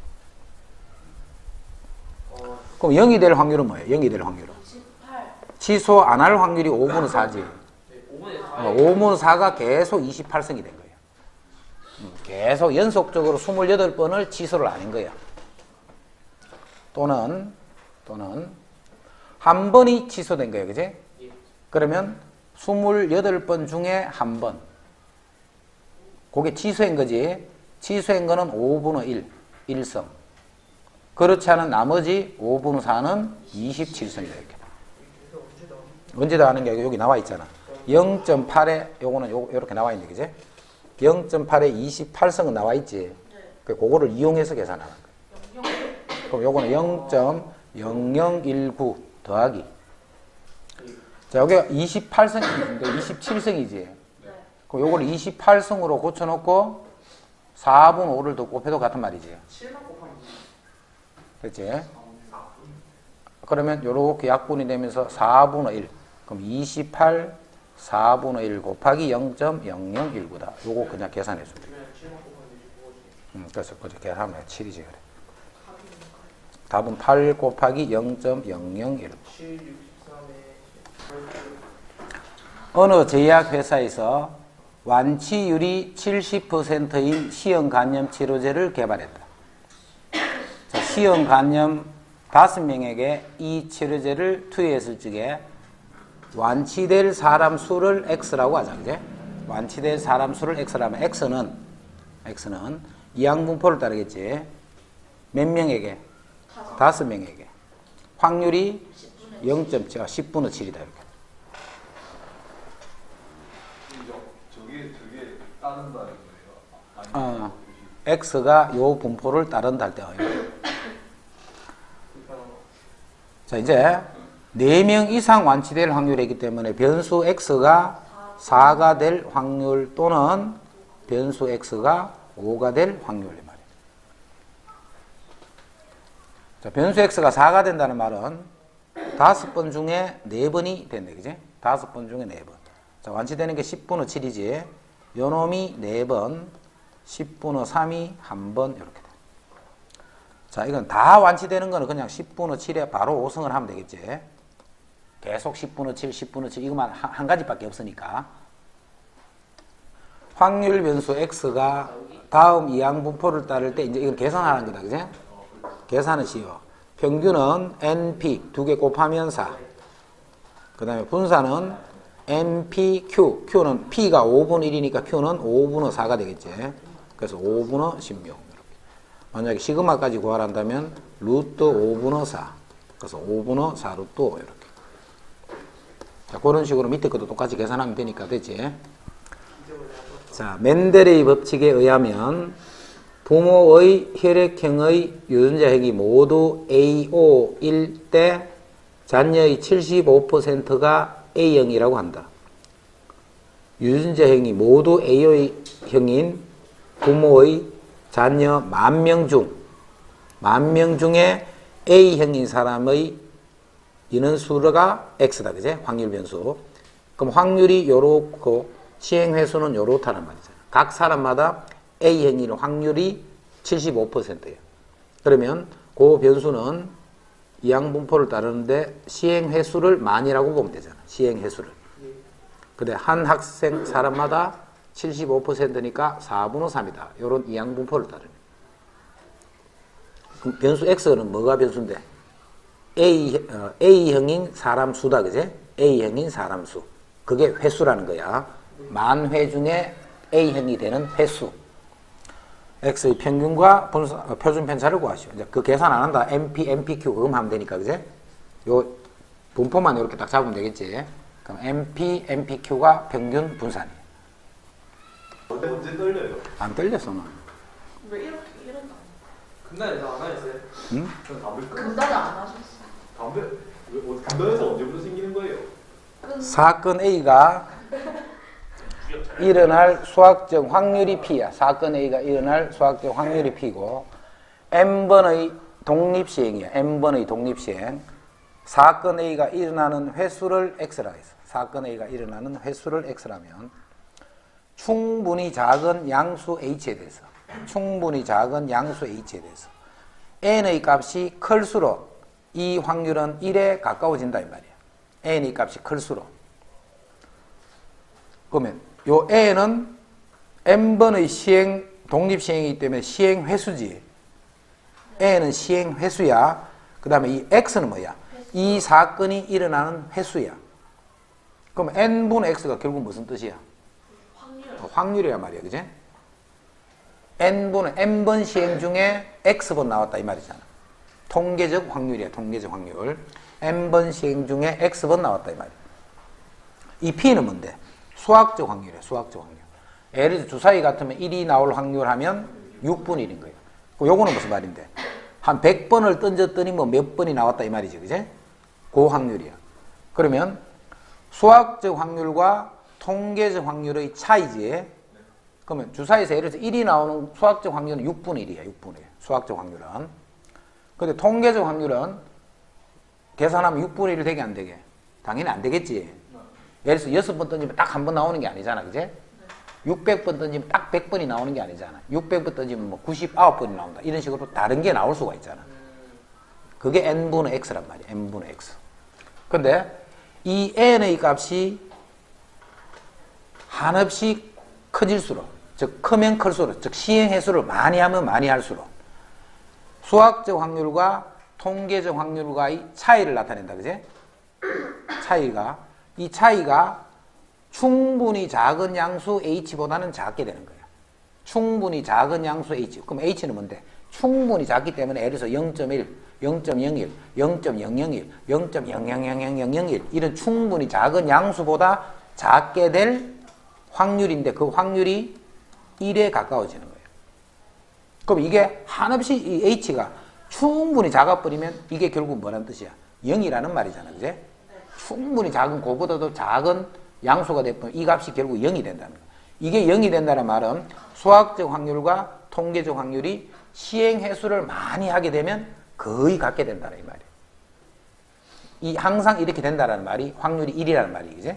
그럼 0이 될 확률은 뭐예요? 0이 될 확률은? 18. 취소 안 할 확률이 5분의 4지. 네, 5분의 4. 5분의 4가 계속 28승이 된 거예요. 계속 연속적으로 28번을 취소를 안 한 거야. 또는 한 번이 취소된 거예요. 그지? 그러면 28번 중에 한 번. 그게 취소한 거지. 취소한 거는 5분의 1, 1승. 그렇지 않은 나머지 5분의 4는 27승이다. 이렇게. 언제 다 하는 게 여기 나와 있잖아. 0.8에 요거는 요렇게 나와 있는 거지. 0.8에 28승은 나와 있지. 그거를 이용해서 계산하는 거야. 그럼 요거는 0.0019 더하기. 자, 여기가 28승인데 27승이지. 그럼 요걸 28승으로 고쳐놓고 4분의 5를 더 곱해도 같은 말이지. 7만 곱하기 그렇지? 그러면 요렇게 약분이 되면서 4분의 1. 그럼 28, 4분의 1 곱하기 0.0019다. 요거 그냥 계산해 주면 돼. 7만 곱하기 15지. 그래서 그렇게 계산하면 7이지 그래. 답은 8 곱하기 0.001. 7, 63에 어느 제약회사에서 완치율이 70%인 시형간염 치료제를 개발했다. 자, 시형간염 5명에게 이 치료제를 투여했을 적에 완치될 사람 수를 X라고 하자. 그제? 완치될 사람 수를 X라면 X는 이항분포를 따르겠지. 몇 명에게? 5명에게. 확률이 0.7, 10분의 7이다. 이렇게. 저게 따른다는 거예요? X가 요 분포를 따른다 할 때. 자, 이제 4명 이상 완치될 확률이기 때문에 변수 X가 4가 될 확률 또는 변수 X가 5가 될 확률. 이 말이에요. 자, 변수 X가 4가 된다는 말은 5번 중에 4번이 된다. 그지? 5번 중에 4번. 자, 완치되는 게 10분의 7이지. 요 놈이 4번, 10분의 3이 1번, 이렇게 돼. 자, 이건 다 완치되는 거는 그냥 10분의 7에 바로 5승을 하면 되겠지. 계속 10분의 7, 10분의 7, 이것만 한 가지밖에 없으니까. 확률 변수 X가 다음 이항분포를 따를 때 이제 이걸 계산하는 거다. 그지? 계산은 쉬워. 평균은 NP 2개 곱하면 4. 그 다음에 분사는 NPQ. Q는 P가 5분의 1이니까 Q는 5분의 4가 되겠지. 그래서 5분의 16. 이렇게. 만약에 시그마까지 구하란다면 루트 5분의 4. 그래서 5분의 4 루트 5 이렇게. 자, 그런 식으로 밑에 것도 똑같이 계산하면 되니까 되지. 자, 멘델의 법칙에 의하면 부모의 혈액형의 유전자 핵이 모두 AO일 때 잔여의 75%가 A형이라고 한다. 유전자형이 모두 A형인 부모의 자녀 10,000명 중에 A형인 사람의 인원수가 X다. 그제? 확률 변수. 그럼 확률이 요렇고 시행 횟수는 요렇다는 말이잖아. 각 사람마다 A형인 확률이 75%예요. 그러면 그 변수는 이항분포를 따르는데 시행 횟수를 만이라고 보면 되잖아. 시행 횟수를. 근데 한 학생 사람마다 75%니까 4분의 3이다. 요런 이항분포를 따르는. 그럼 변수 X는 뭐가 변수인데? A형인 사람 수다. 그제? A형인 사람 수. 그게 횟수라는 거야. 만 회 중에 A형이 되는 횟수. X의 평균과 표준 편차를 구하시오. 이제 그 계산 안 한다. MP, MPQ 그거만 하면 되니까. 그제? 요 분포만 이렇게 딱 잡으면 되겠지. 그럼 MP, MPQ가 평균 분산이에요. 언제 떨려요? 안 떨렸어, 너. 왜 이렇게 이런다? 금단에서 안 하셨어요? 응? 전 담배 끊. 금단을 안 하셨어. 담배 금단에서 언제부터 생기는 거예요? 사건 A가 일어날 수학적 확률이 P야. 사건 A가 일어날 수학적 확률이 P고 N번의 독립시행이야. N번의 독립시행. 사건 A가 일어나는 횟수를 X라고 했어. 사건 A가 일어나는 횟수를 X라면 충분히 작은 양수 H에 대해서 충분히 작은 양수 H에 대해서 N의 값이 클수록 이 확률은 1에 가까워진다 이 말이야. N의 값이 클수록. 그러면 요 N은 N번의 시행, 독립시행이기 때문에 시행 횟수지. N은 시행 횟수야. 그 다음에 이 X는 뭐야? 이 사건이 일어나는 횟수야. 그럼 N분의 X가 결국 무슨 뜻이야? 확률이란 말이야. 그지? N번 시행 중에 X번 나왔다 이 말이잖아. 통계적 확률이야. 통계적 확률. N번 시행 중에 X번 나왔다 이 말이야. 이 P는 뭔데? 수학적 확률이야. 수학적 확률. 예를 들어 주사위 같으면 1이 나올 확률 하면 6분의 1인 거예요. 요거는 무슨 말인데? 한 100번을 던졌더니 뭐 몇 번이 나왔다 이 말이지. 그지? 그 확률이야. 그러면 수학적 확률과 통계적 확률의 차이지. 그러면 주사위에서 예를 들어 1이 나오는 수학적 확률은 6분의 1이야. 6분의 1. 수학적 확률은. 근데 통계적 확률은 계산하면 6분의 1 되게 안 되게? 당연히 안 되겠지. 예를 들어서 6번 던지면 딱 한 번 나오는 게 아니잖아. 그지? 600번 던지면 딱 100번이 나오는 게 아니잖아. 600번 던지면 뭐 99번이 나온다. 이런 식으로 다른 게 나올 수가 있잖아. 그게 n분의 x란 말이야. n분의 x. 근데 이 n의 값이 한없이 커질수록, 즉 크면 클수록, 즉 시행 횟수를 많이 하면 많이 할수록 수학적 확률과 통계적 확률과의 차이를 나타낸다. 그지? 이 차이가 충분히 작은 양수 h보다는 작게 되는 거야. 충분히 작은 양수 h. 그럼 h는 뭔데? 충분히 작기 때문에 예를 들어서 0.1, 0.01, 0.001, 0.000001 이런 충분히 작은 양수보다 작게 될 확률인데 그 확률이 1에 가까워지는 거예요. 그럼 이게 한없이 이 h가 충분히 작아버리면 이게 결국 뭐라는 뜻이야? 0이라는 말이잖아. 그제? 충분히 작은 그보다도 작은 양수가 되면 이 값이 결국 0이 된다는 거예요. 이게 0이 된다는 말은 수학적 확률과 통계적 확률이 시행 횟수를 많이 하게 되면 거의 같게 된다는 이 말이에요. 항상 이렇게 된다는 말이 확률이 1이라는 말이지.